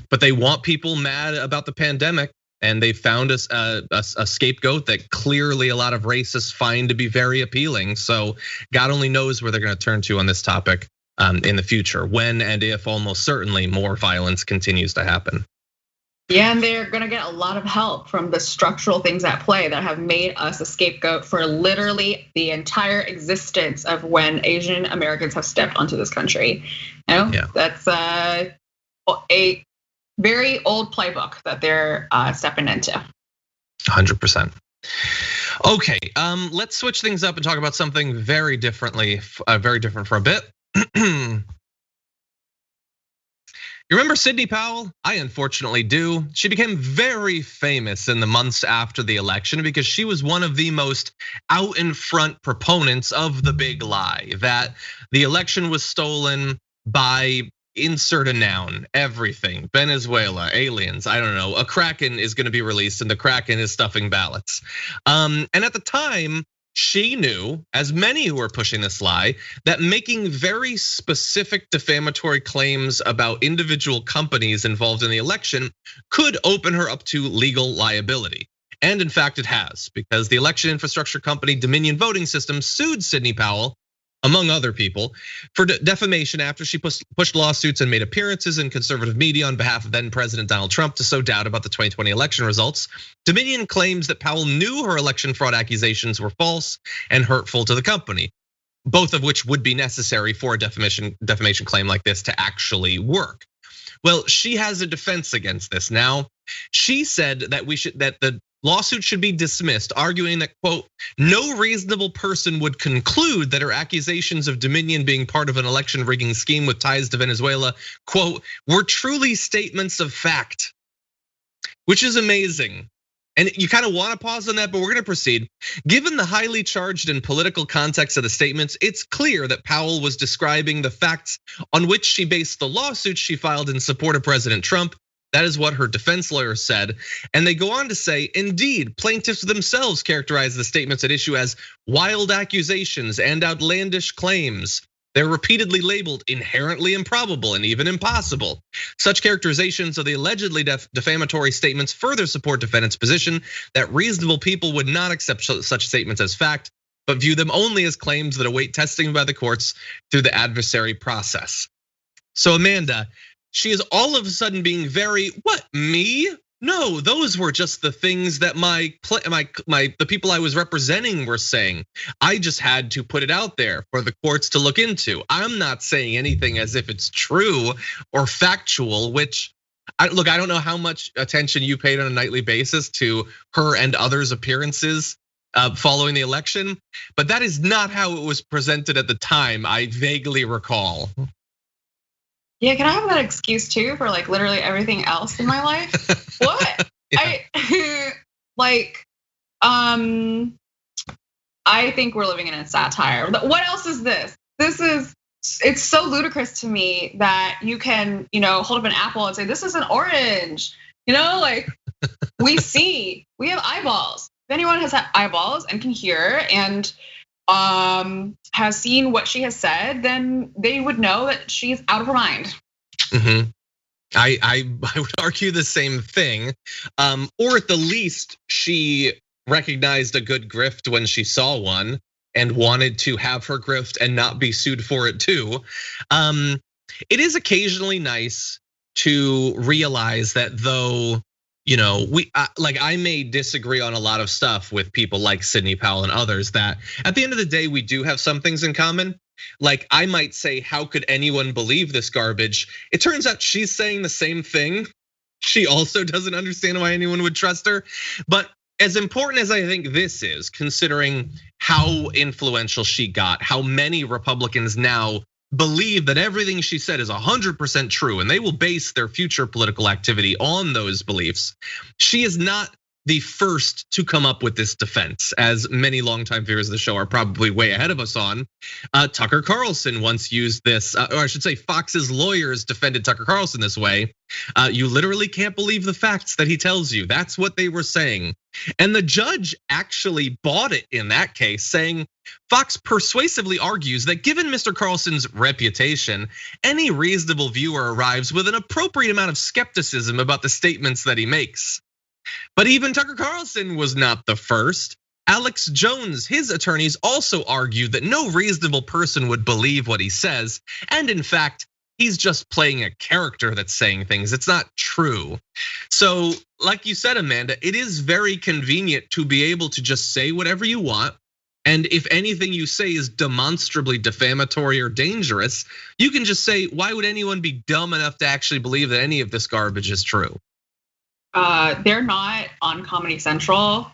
but they want people mad about the pandemic. And they found a scapegoat that clearly a lot of racists find to be very appealing. So God only knows where they're going to turn to on this topic in the future, when and if almost certainly more violence continues to happen. Yeah, and they're gonna get a lot of help from the structural things at play that have made us a scapegoat for literally the entire existence of when Asian Americans have stepped onto this country. You know, that's a very old playbook that they're stepping into. 100%. Okay, let's switch things up and talk about something very different for a bit. You remember Sidney Powell? I unfortunately do. She became very famous in the months after the election because she was one of the most out in front proponents of the big lie that the election was stolen by insert a noun, everything, Venezuela, aliens, I don't know, a Kraken is gonna be released and the Kraken is stuffing ballots. And at the time, she knew, as many who were pushing this lie, that making very specific defamatory claims about individual companies involved in the election could open her up to legal liability. And in fact, it has, because the election infrastructure company Dominion Voting Systems sued Sidney Powell, among other people, for defamation after she pushed lawsuits and made appearances in conservative media on behalf of then President Donald Trump to sow doubt about the 2020 election results. Dominion claims that Powell knew her election fraud accusations were false and hurtful to the company, both of which would be necessary for a defamation claim like this to actually work. Well, she has a defense against this now. She said that the lawsuit should be dismissed, arguing that, quote, no reasonable person would conclude that her accusations of Dominion being part of an election rigging scheme with ties to Venezuela, quote, were truly statements of fact, which is amazing. And you kind of want to pause on that, but we're going to proceed. Given the highly charged and political context of the statements, it's clear that Powell was describing the facts on which she based the lawsuit she filed in support of President Trump. That is what her defense lawyer said. And they go on to say, indeed, plaintiffs themselves characterize the statements at issue as wild accusations and outlandish claims. They're repeatedly labeled inherently improbable and even impossible. Such characterizations of the allegedly defamatory statements further support defendants' position that reasonable people would not accept such statements as fact, but view them only as claims that await testing by the courts through the adversary process. So Amanda, she is all of a sudden being very, what, me? No, those were just the things that the people I was representing were saying. I just had to put it out there for the courts to look into. I'm not saying anything as if it's true or factual, which, look, I don't know how much attention you paid on a nightly basis to her and others' appearances following the election, but that is not how it was presented at the time, I vaguely recall. Yeah, can I have that excuse too for like literally everything else in my life? What? I think we're living in a satire. What else is this? It's so ludicrous to me that you can, hold up an apple and say, this is an orange. Like we have eyeballs. If anyone has eyeballs and can hear and has seen what she has said, then they would know that she's out of her mind. I would argue the same thing, or at the least, she recognized a good grift when she saw one and wanted to have her grift and not be sued for it too. It is occasionally nice to realize that though, I may disagree on a lot of stuff with people like Sidney Powell and others, that at the end of the day, we do have some things in common. Like I might say, how could anyone believe this garbage? It turns out she's saying the same thing. She also doesn't understand why anyone would trust her. But as important as I think this is, considering how influential she got, how many Republicans now believe that everything she said is 100% true and they will base their future political activity on those beliefs. She is not the first to come up with this defense, as many longtime viewers of the show are probably way ahead of us on. Tucker Carlson once used this, or I should say Fox's lawyers defended Tucker Carlson this way. You literally can't believe the facts that he tells you. That's what they were saying. And the judge actually bought it in that case, saying Fox persuasively argues that given Mr. Carlson's reputation, any reasonable viewer arrives with an appropriate amount of skepticism about the statements that he makes. But even Tucker Carlson was not the first. Alex Jones, his attorneys, also argued that no reasonable person would believe what he says. And in fact, he's just playing a character that's saying things. It's not true. So like you said, Amanda, it is very convenient to be able to just say whatever you want. And if anything you say is demonstrably defamatory or dangerous, you can just say, why would anyone be dumb enough to actually believe that any of this garbage is true? They're not on Comedy Central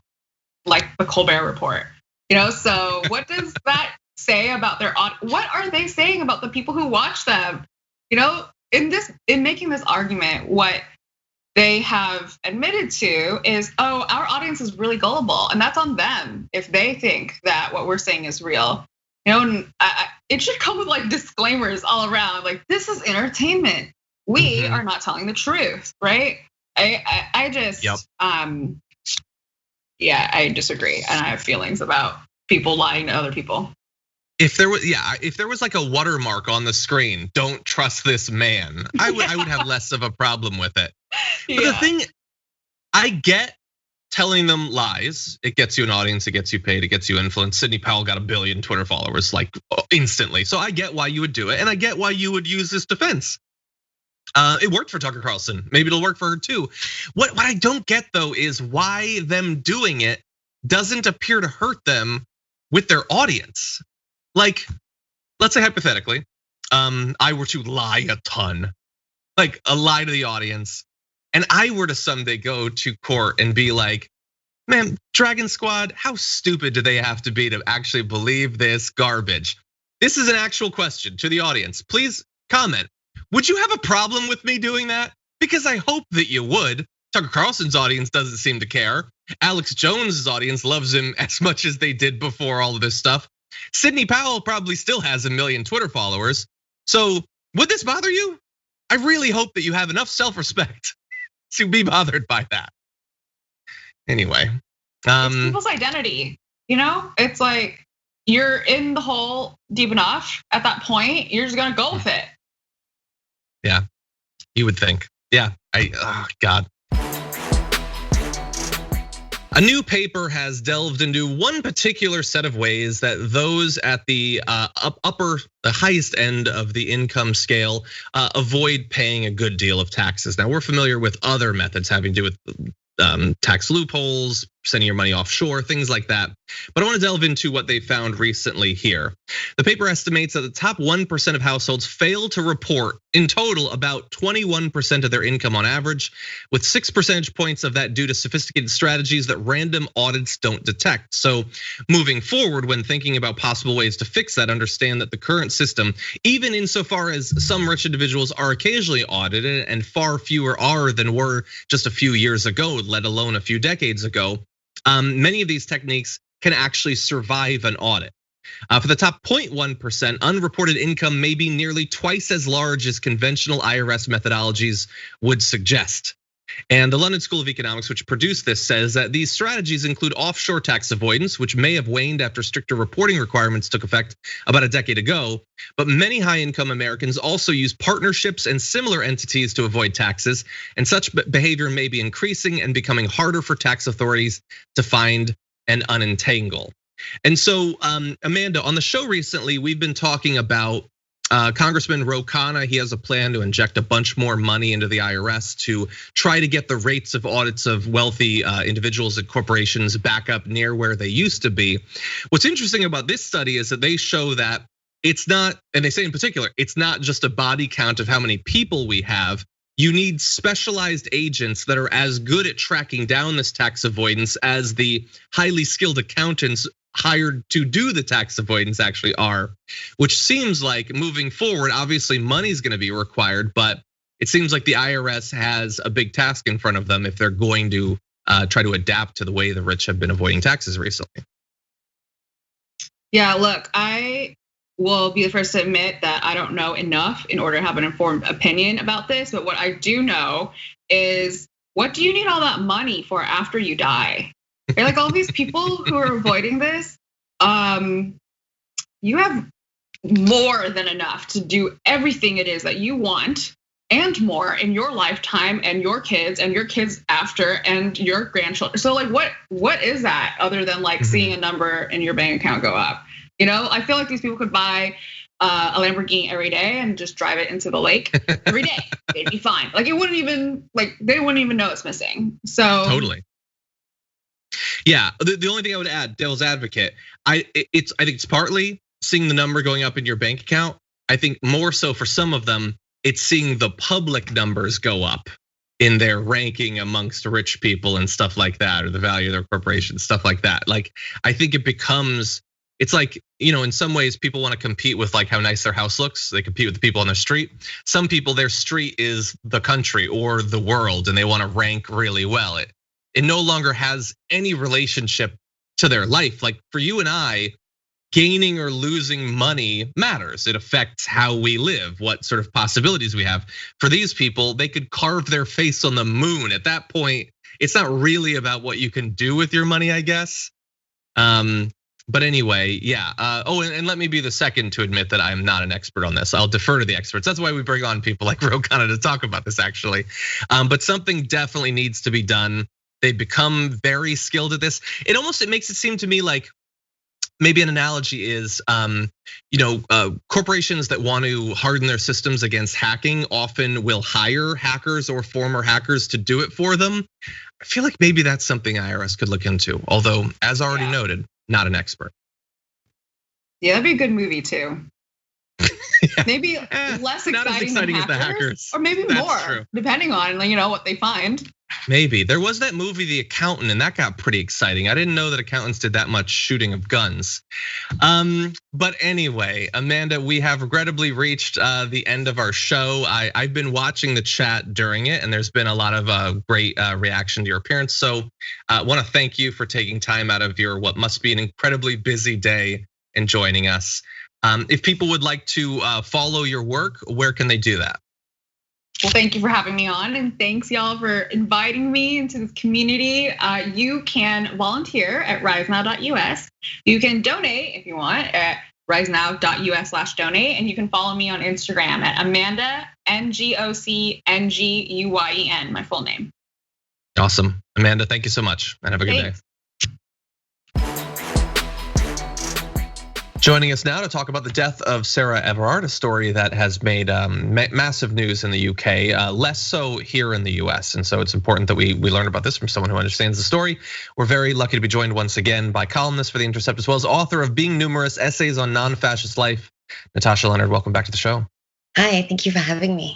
like the Colbert Report, so what does that say about their what are they saying about the people who watch them? In making this argument, what they have admitted to is, our audience is really gullible, and that's on them if they think that what we're saying is real. And it should come with like disclaimers all around, like this is entertainment. We are not telling the truth, right? I just, yep. I disagree, and I have feelings about people lying to other people. If there was like a watermark on the screen, don't trust this man, I would have less of a problem with it. But the thing, I get telling them lies. It gets you an audience, it gets you paid, it gets you influence. Sidney Powell got 1 billion Twitter followers like instantly. So I get why you would do it, and I get why you would use this defense. It worked for Tucker Carlson. Maybe it'll work for her too. What I don't get though is why them doing it doesn't appear to hurt them with their audience. Like, let's say hypothetically, I were to lie a ton, like a lie to the audience, and I were to someday go to court and be like, man, Dragon Squad, how stupid do they have to be to actually believe this garbage? This is an actual question to the audience. Please comment. Would you have a problem with me doing that? Because I hope that you would. Tucker Carlson's audience doesn't seem to care. Alex Jones's audience loves him as much as they did before all of this stuff. Sidney Powell probably still has 1 million Twitter followers. So would this bother you? I really hope that you have enough self-respect to be bothered by that. Anyway. It's people's identity, It's like you're in the hole deep enough at that point, you're just gonna go with it. Yeah, you would think. Yeah, oh God. A new paper has delved into one particular set of ways that those at the the highest end of the income scale avoid paying a good deal of taxes. Now we're familiar with other methods having to do with tax loopholes, sending your money offshore, things like that. But I want to delve into what they found recently here. The paper estimates that the top 1% of households fail to report in total about 21% of their income on average, with 6 percentage points of that due to sophisticated strategies that random audits don't detect. So moving forward, when thinking about possible ways to fix that, understand that the current system, even insofar as some rich individuals are occasionally audited and far fewer are than were just a few years ago, let alone a few decades ago, many of these techniques can actually survive an audit. For the top 0.1%, unreported income may be nearly twice as large as conventional IRS methodologies would suggest. And the London School of Economics, which produced this, says that these strategies include offshore tax avoidance, which may have waned after stricter reporting requirements took effect about a decade ago. But many high-income Americans also use partnerships and similar entities to avoid taxes, and such behavior may be increasing and becoming harder for tax authorities to find and unentangle. And so, Amanda, on the show recently, we've been talking about Congressman Ro Khanna. He has a plan to inject a bunch more money into the IRS to try to get the rates of audits of wealthy individuals and corporations back up near where they used to be. What's interesting about this study is that they show that it's not, and they say in particular, it's not just a body count of how many people we have. You need specialized agents that are as good at tracking down this tax avoidance as the highly skilled accountants hired to do the tax avoidance actually are, which seems like moving forward, obviously money's gonna be required, but it seems like the IRS has a big task in front of them if they're going to try to adapt to the way the rich have been avoiding taxes recently. Yeah, look, I will be the first to admit that I don't know enough in order to have an informed opinion about this. But what I do know is, what do you need all that money for after you die? You're like all these people who are avoiding this. You have more than enough to do everything it is that you want and more in your lifetime and your kids after and your grandchildren. So like, what is that other than like seeing a number in your bank account go up? You know, I feel like these people could buy a Lamborghini every day and just drive it into the lake every day. They'd be fine. Like it wouldn't even, like they wouldn't even know it's missing. So totally. Yeah, the only thing I would add, devil's advocate, I think it's partly seeing the number going up in your bank account. I think more so for some of them, it's seeing the public numbers go up in their ranking amongst rich people and stuff like that, or the value of their corporations, stuff like that. Like I think it becomes, it's like, you know, in some ways people want to compete with like how nice their house looks. They compete with the people on their street. Some people, their street is the country or the world, and they want to rank really well. It no longer has any relationship to their life. Like for you and I, gaining or losing money matters. It affects how we live, what sort of possibilities we have. For these people, they could carve their face on the moon. At that point, it's not really about what you can do with your money, I guess. But anyway, yeah. And let me be the second to admit that I'm not an expert on this. I'll defer to the experts. That's why we bring on people like Rokana to talk about this, actually. But something definitely needs to be done. They've become very skilled at this. It makes it seem to me like maybe an analogy is, corporations that want to harden their systems against hacking often will hire hackers or former hackers to do it for them. I feel like maybe that's something IRS could look into. Although, as already noted, not an expert. Yeah, that'd be a good movie too. Maybe less not as exciting than as the hackers, or maybe That's more, true. Depending on what they find. Maybe there was that movie, The Accountant, and that got pretty exciting. I didn't know that accountants did that much shooting of guns. But anyway, Amanda, we have regrettably reached the end of our show. I've been watching the chat during it, and there's been a lot of great reaction to your appearance. So I want to thank you for taking time out of your what must be an incredibly busy day and joining us. If people would like to follow your work, where can they do that? Well, thank you for having me on, and thanks y'all for inviting me into this community. You can volunteer at risenow.us. You can donate if you want at risenow.us/donate, and you can follow me on Instagram at Amanda NGOCNGUYEN, my full name. Awesome, Amanda. Thank you so much, and have a good day. Joining us now to talk about the death of Sarah Everard, a story that has made massive news in the UK, less so here in the US. And so it's important that we learn about this from someone who understands the story. We're very lucky to be joined once again by columnist for The Intercept, as well as author of Being Numerous, Essays on Non-Fascist Life, Natasha Lennard. Welcome back to the show. Hi, thank you for having me.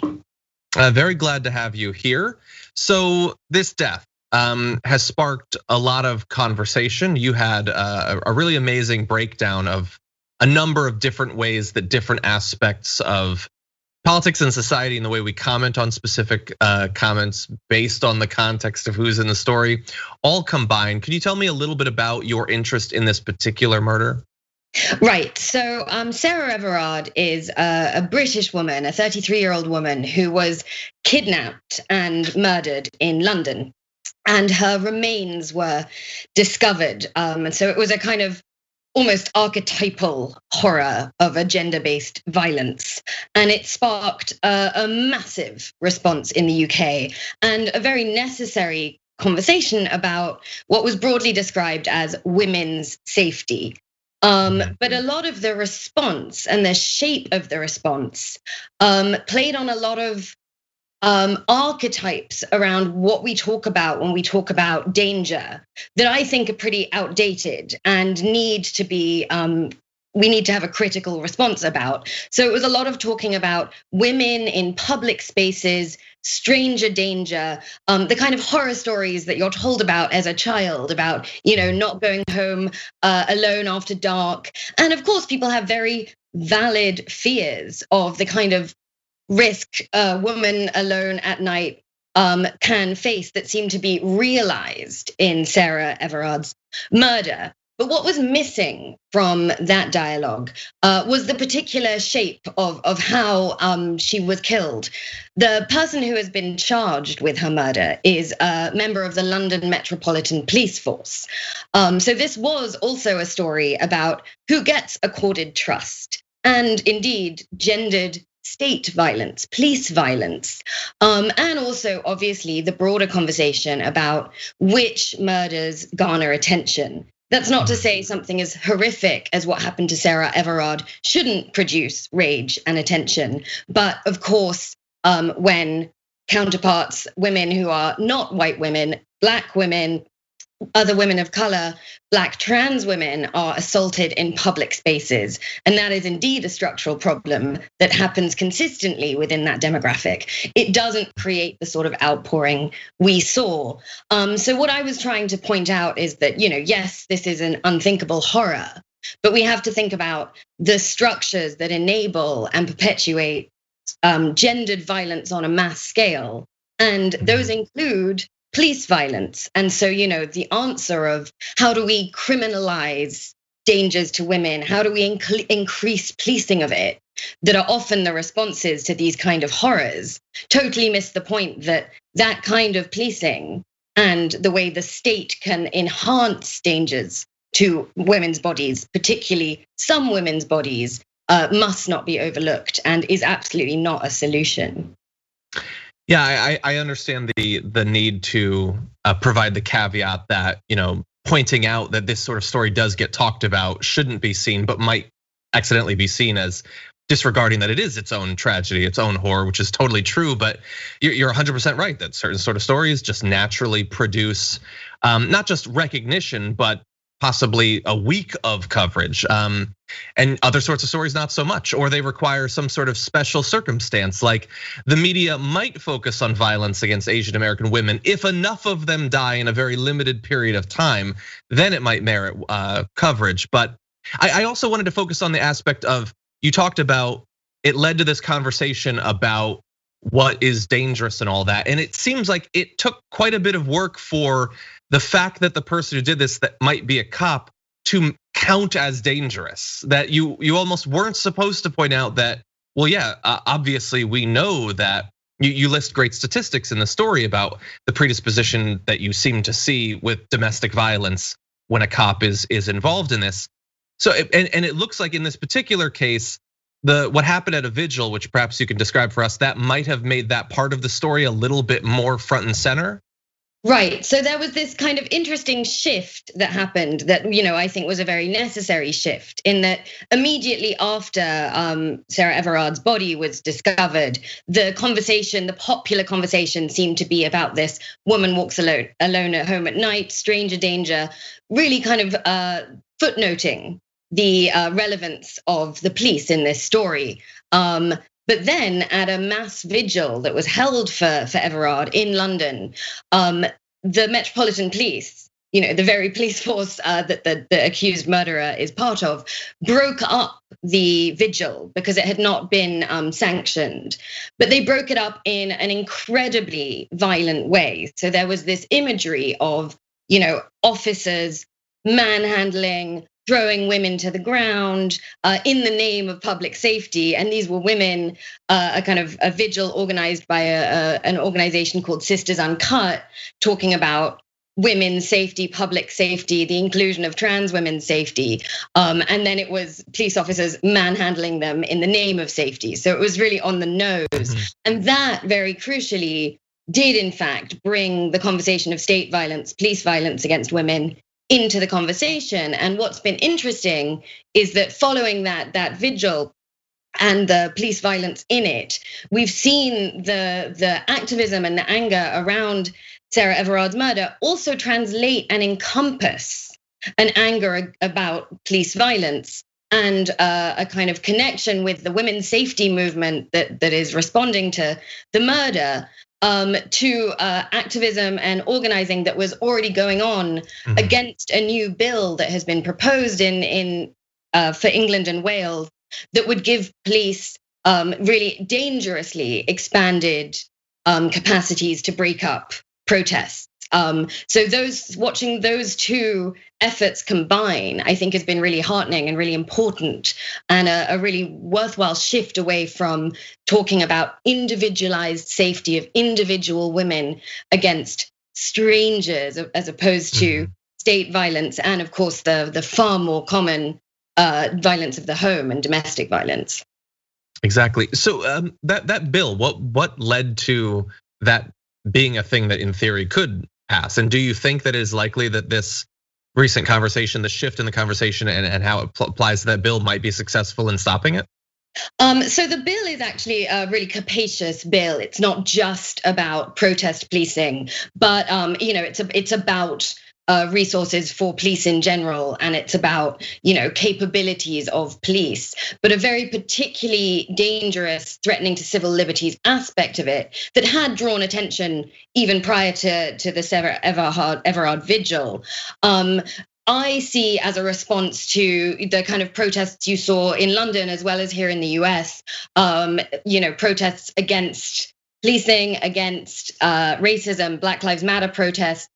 Very glad to have you here. So this death has sparked a lot of conversation. You had a really amazing breakdown of a number of different ways that different aspects of politics and society and the way we comment on specific comments based on the context of who's in the story all combined. Can you tell me a little bit about your interest in this particular murder? Right, so Sarah Everard is a British woman, a 33-year-old woman who was kidnapped and murdered in London, and her remains were discovered. And so it was a kind of almost archetypal horror of a gender-based violence. And it sparked a massive response in the UK and a very necessary conversation about what was broadly described as women's safety. But a lot of the response and the shape of the response played on a lot of archetypes around what we talk about when we talk about danger that I think are pretty outdated and need to be, we need to have a critical response about. So it was a lot of talking about women in public spaces, stranger danger, the kind of horror stories that you're told about as a child, about not going home alone after dark. And of course, people have very valid fears of the kind of risk a woman alone at night can face that seemed to be realized in Sarah Everard's murder. But what was missing from that dialogue was the particular shape of how she was killed. The person who has been charged with her murder is a member of the London Metropolitan Police Force. So this was also a story about who gets accorded trust and indeed gendered state violence, police violence, and also obviously the broader conversation about which murders garner attention. That's not to say something as horrific as what happened to Sarah Everard shouldn't produce rage and attention. But of course, when counterparts, women who are not white women, black women, other women of color, black trans women are assaulted in public spaces. And that is indeed a structural problem that happens consistently within that demographic. It doesn't create the sort of outpouring we saw. So what I was trying to point out is that, yes, this is an unthinkable horror, but we have to think about the structures that enable and perpetuate gendered violence on a mass scale. And those include police violence. And so, the answer of how do we criminalize dangers to women? How do we increase policing of it? That are often the responses to these kind of horrors, totally miss the point that that kind of policing and the way the state can enhance dangers to women's bodies, particularly some women's bodies, must not be overlooked and is absolutely not a solution. Yeah, I understand the need to provide the caveat that, pointing out that this sort of story does get talked about shouldn't be seen, but might accidentally be seen as disregarding that it is its own tragedy, its own horror, which is totally true. But you're 100% right that certain sort of stories just naturally produce not just recognition, but possibly a week of coverage, and other sorts of stories not so much, or they require some sort of special circumstance. Like the media might focus on violence against Asian American women if enough of them die in a very limited period of time, then it might merit coverage. But I also wanted to focus on the aspect of, you talked about it led to this conversation about what is dangerous and all that, and it seems like it took quite a bit of work for the fact that the person who did this, that might be a cop, to count as dangerous. That you almost weren't supposed to point out that, well, yeah, obviously we know that. You list great statistics in the story about the predisposition that you seem to see with domestic violence when a cop is involved in this. So, and it looks like in this particular case, what happened at a vigil, which perhaps you can describe for us, that might have made that part of the story a little bit more front and center. Right, so there was this kind of interesting shift that happened that, I think was a very necessary shift, in that immediately after Sarah Everard's body was discovered, the popular conversation seemed to be about this woman walks alone at home at night, stranger danger, really kind of footnoting the relevance of the police in this story. But then at a mass vigil that was held for Everard in London, the Metropolitan Police, the very police force that the accused murderer is part of, broke up the vigil because it had not been sanctioned. But they broke it up in an incredibly violent way. So there was this imagery of, officers manhandling, throwing women to the ground in the name of public safety. And these were women, a kind of a vigil organized by an organization called Sisters Uncut, talking about women's safety, public safety, the inclusion of trans women's safety. And then it was police officers manhandling them in the name of safety. So it was really on the nose. Mm-hmm. And that very crucially did in fact bring the conversation of state violence, police violence against women into the conversation. And what's been interesting is that following that vigil and the police violence in it, we've seen the activism and the anger around Sarah Everard's murder also translate and encompass an anger about police violence and a kind of connection with the women's safety movement that is responding to the murder, to activism and organizing that was already going on against a new bill that has been proposed for England and Wales that would give police really dangerously expanded capacities to break up protests. So watching those two efforts combine, I think has been really heartening and really important, and a really worthwhile shift away from talking about individualized safety of individual women against strangers, as opposed to state violence, and of course the far more common violence of the home and domestic violence. Exactly. So that bill, what led to that being a thing that in theory could pass? And do you think that it is likely that this recent conversation, the shift in the conversation and how it applies to that bill might be successful in stopping it? So the bill is actually a really capacious bill. It's not just about protest policing, but it's about resources for police in general, and it's about capabilities of police. But a very particularly dangerous, threatening to civil liberties aspect of it that had drawn attention even prior to the Sarah Everard vigil. I see as a response to the kind of protests you saw in London as well as here in the US, protests against policing, against racism, Black Lives Matter protests,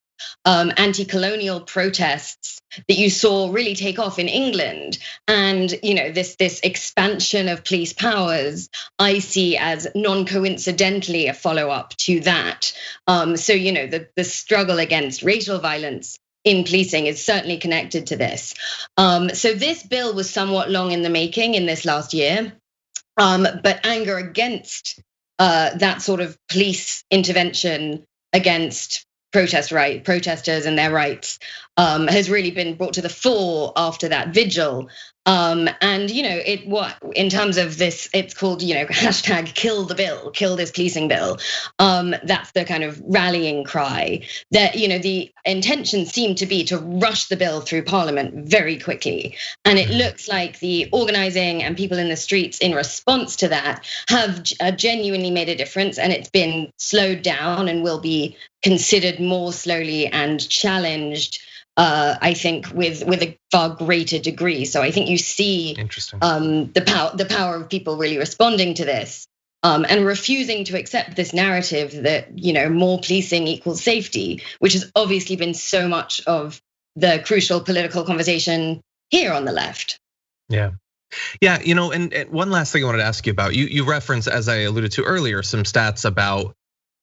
anti-colonial protests that you saw really take off in England, and this expansion of police powers I see as non-coincidentally a follow-up to that. So the struggle against racial violence in policing is certainly connected to this. So this bill was somewhat long in the making in this last year, but anger against that sort of police intervention against protesters and their rights has really been brought to the fore after that vigil. And in terms of this, it's called hashtag kill the bill, kill this policing bill. That's the kind of rallying cry that the intention seemed to be to rush the bill through Parliament very quickly. And it looks like the organizing and people in the streets in response to that have genuinely made a difference, and it's been slowed down and will be considered more slowly and challenged, I think, with a far greater degree. So I think you see the power of people really responding to this and refusing to accept this narrative that more policing equals safety, which has obviously been so much of the crucial political conversation here on the left. Yeah. And one last thing I wanted to ask you about. You referenced, as I alluded to earlier, some stats about.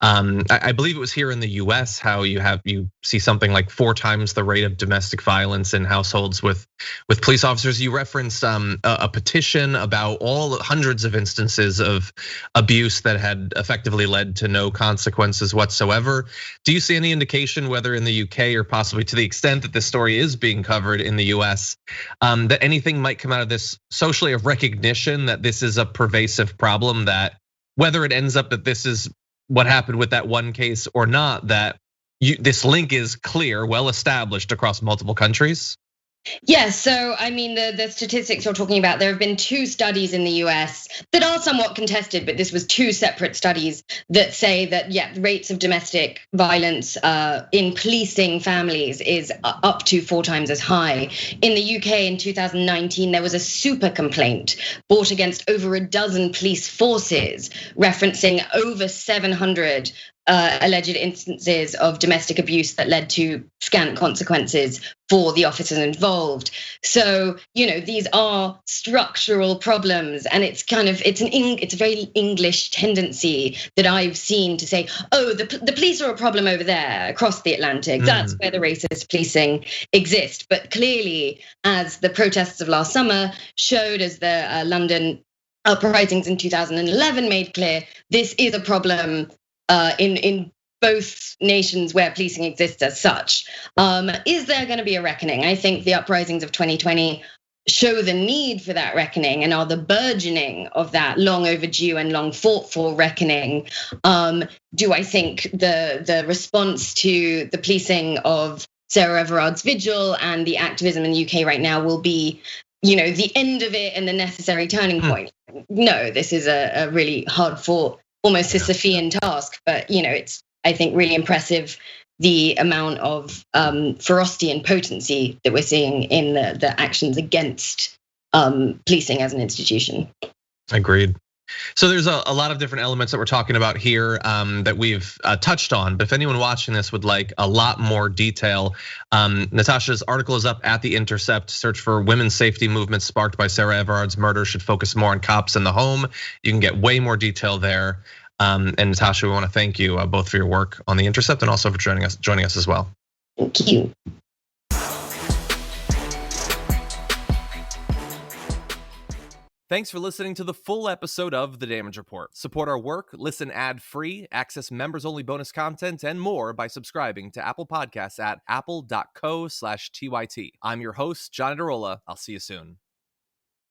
I believe it was here in the US how you see something like 4 times the rate of domestic violence in households with police officers. You referenced a petition about all hundreds of instances of abuse that had effectively led to no consequences whatsoever. Do you see any indication, whether in the UK or possibly to the extent that this story is being covered in the US, that anything might come out of this socially of recognition that this is a pervasive problem, that whether it ends up that this is what happened with that one case or not, that this link is clear, well established across multiple countries? Yes, so I mean the statistics you're talking about, there have been 2 studies in the US that are somewhat contested, but this was 2 separate studies that say that rates of domestic violence in policing families is up to 4 times as high. In the UK in 2019, there was a super complaint brought against over a dozen police forces, referencing over 700 alleged instances of domestic abuse that led to scant consequences for the officers involved. So these are structural problems, and it's a very English tendency that I've seen to say, oh, the police are a problem over there across the Atlantic. That's where the racist policing exists. But clearly, as the protests of last summer showed, as the London uprisings in 2011 made clear, this is a problem in both nations where policing exists as such. Is there going to be a reckoning? I think the uprisings of 2020 show the need for that reckoning and are the burgeoning of that long overdue and long fought for reckoning. Do I think the response to the policing of Sarah Everard's vigil and the activism in the UK right now will be the end of it and the necessary turning point? No, this is a really hard fought, almost Sisyphean task, but it's, I think, really impressive the amount of ferocity and potency that we're seeing in the actions against policing as an institution. Agreed. So there's a lot of different elements that we're talking about here that we've touched on. But if anyone watching this would like a lot more detail, Natasha's article is up at The Intercept. Search for women's safety movement sparked by Sarah Everard's murder should focus more on cops in the home. You can get way more detail there. And Natasha, we want to thank you both for your work on The Intercept and also for joining us as well. Thank you. Thanks for listening to the full episode of The Damage Report. Support our work, listen ad-free, access members-only bonus content, and more by subscribing to Apple Podcasts at apple.co/TYT. I'm your host, John Adarola. I'll see you soon.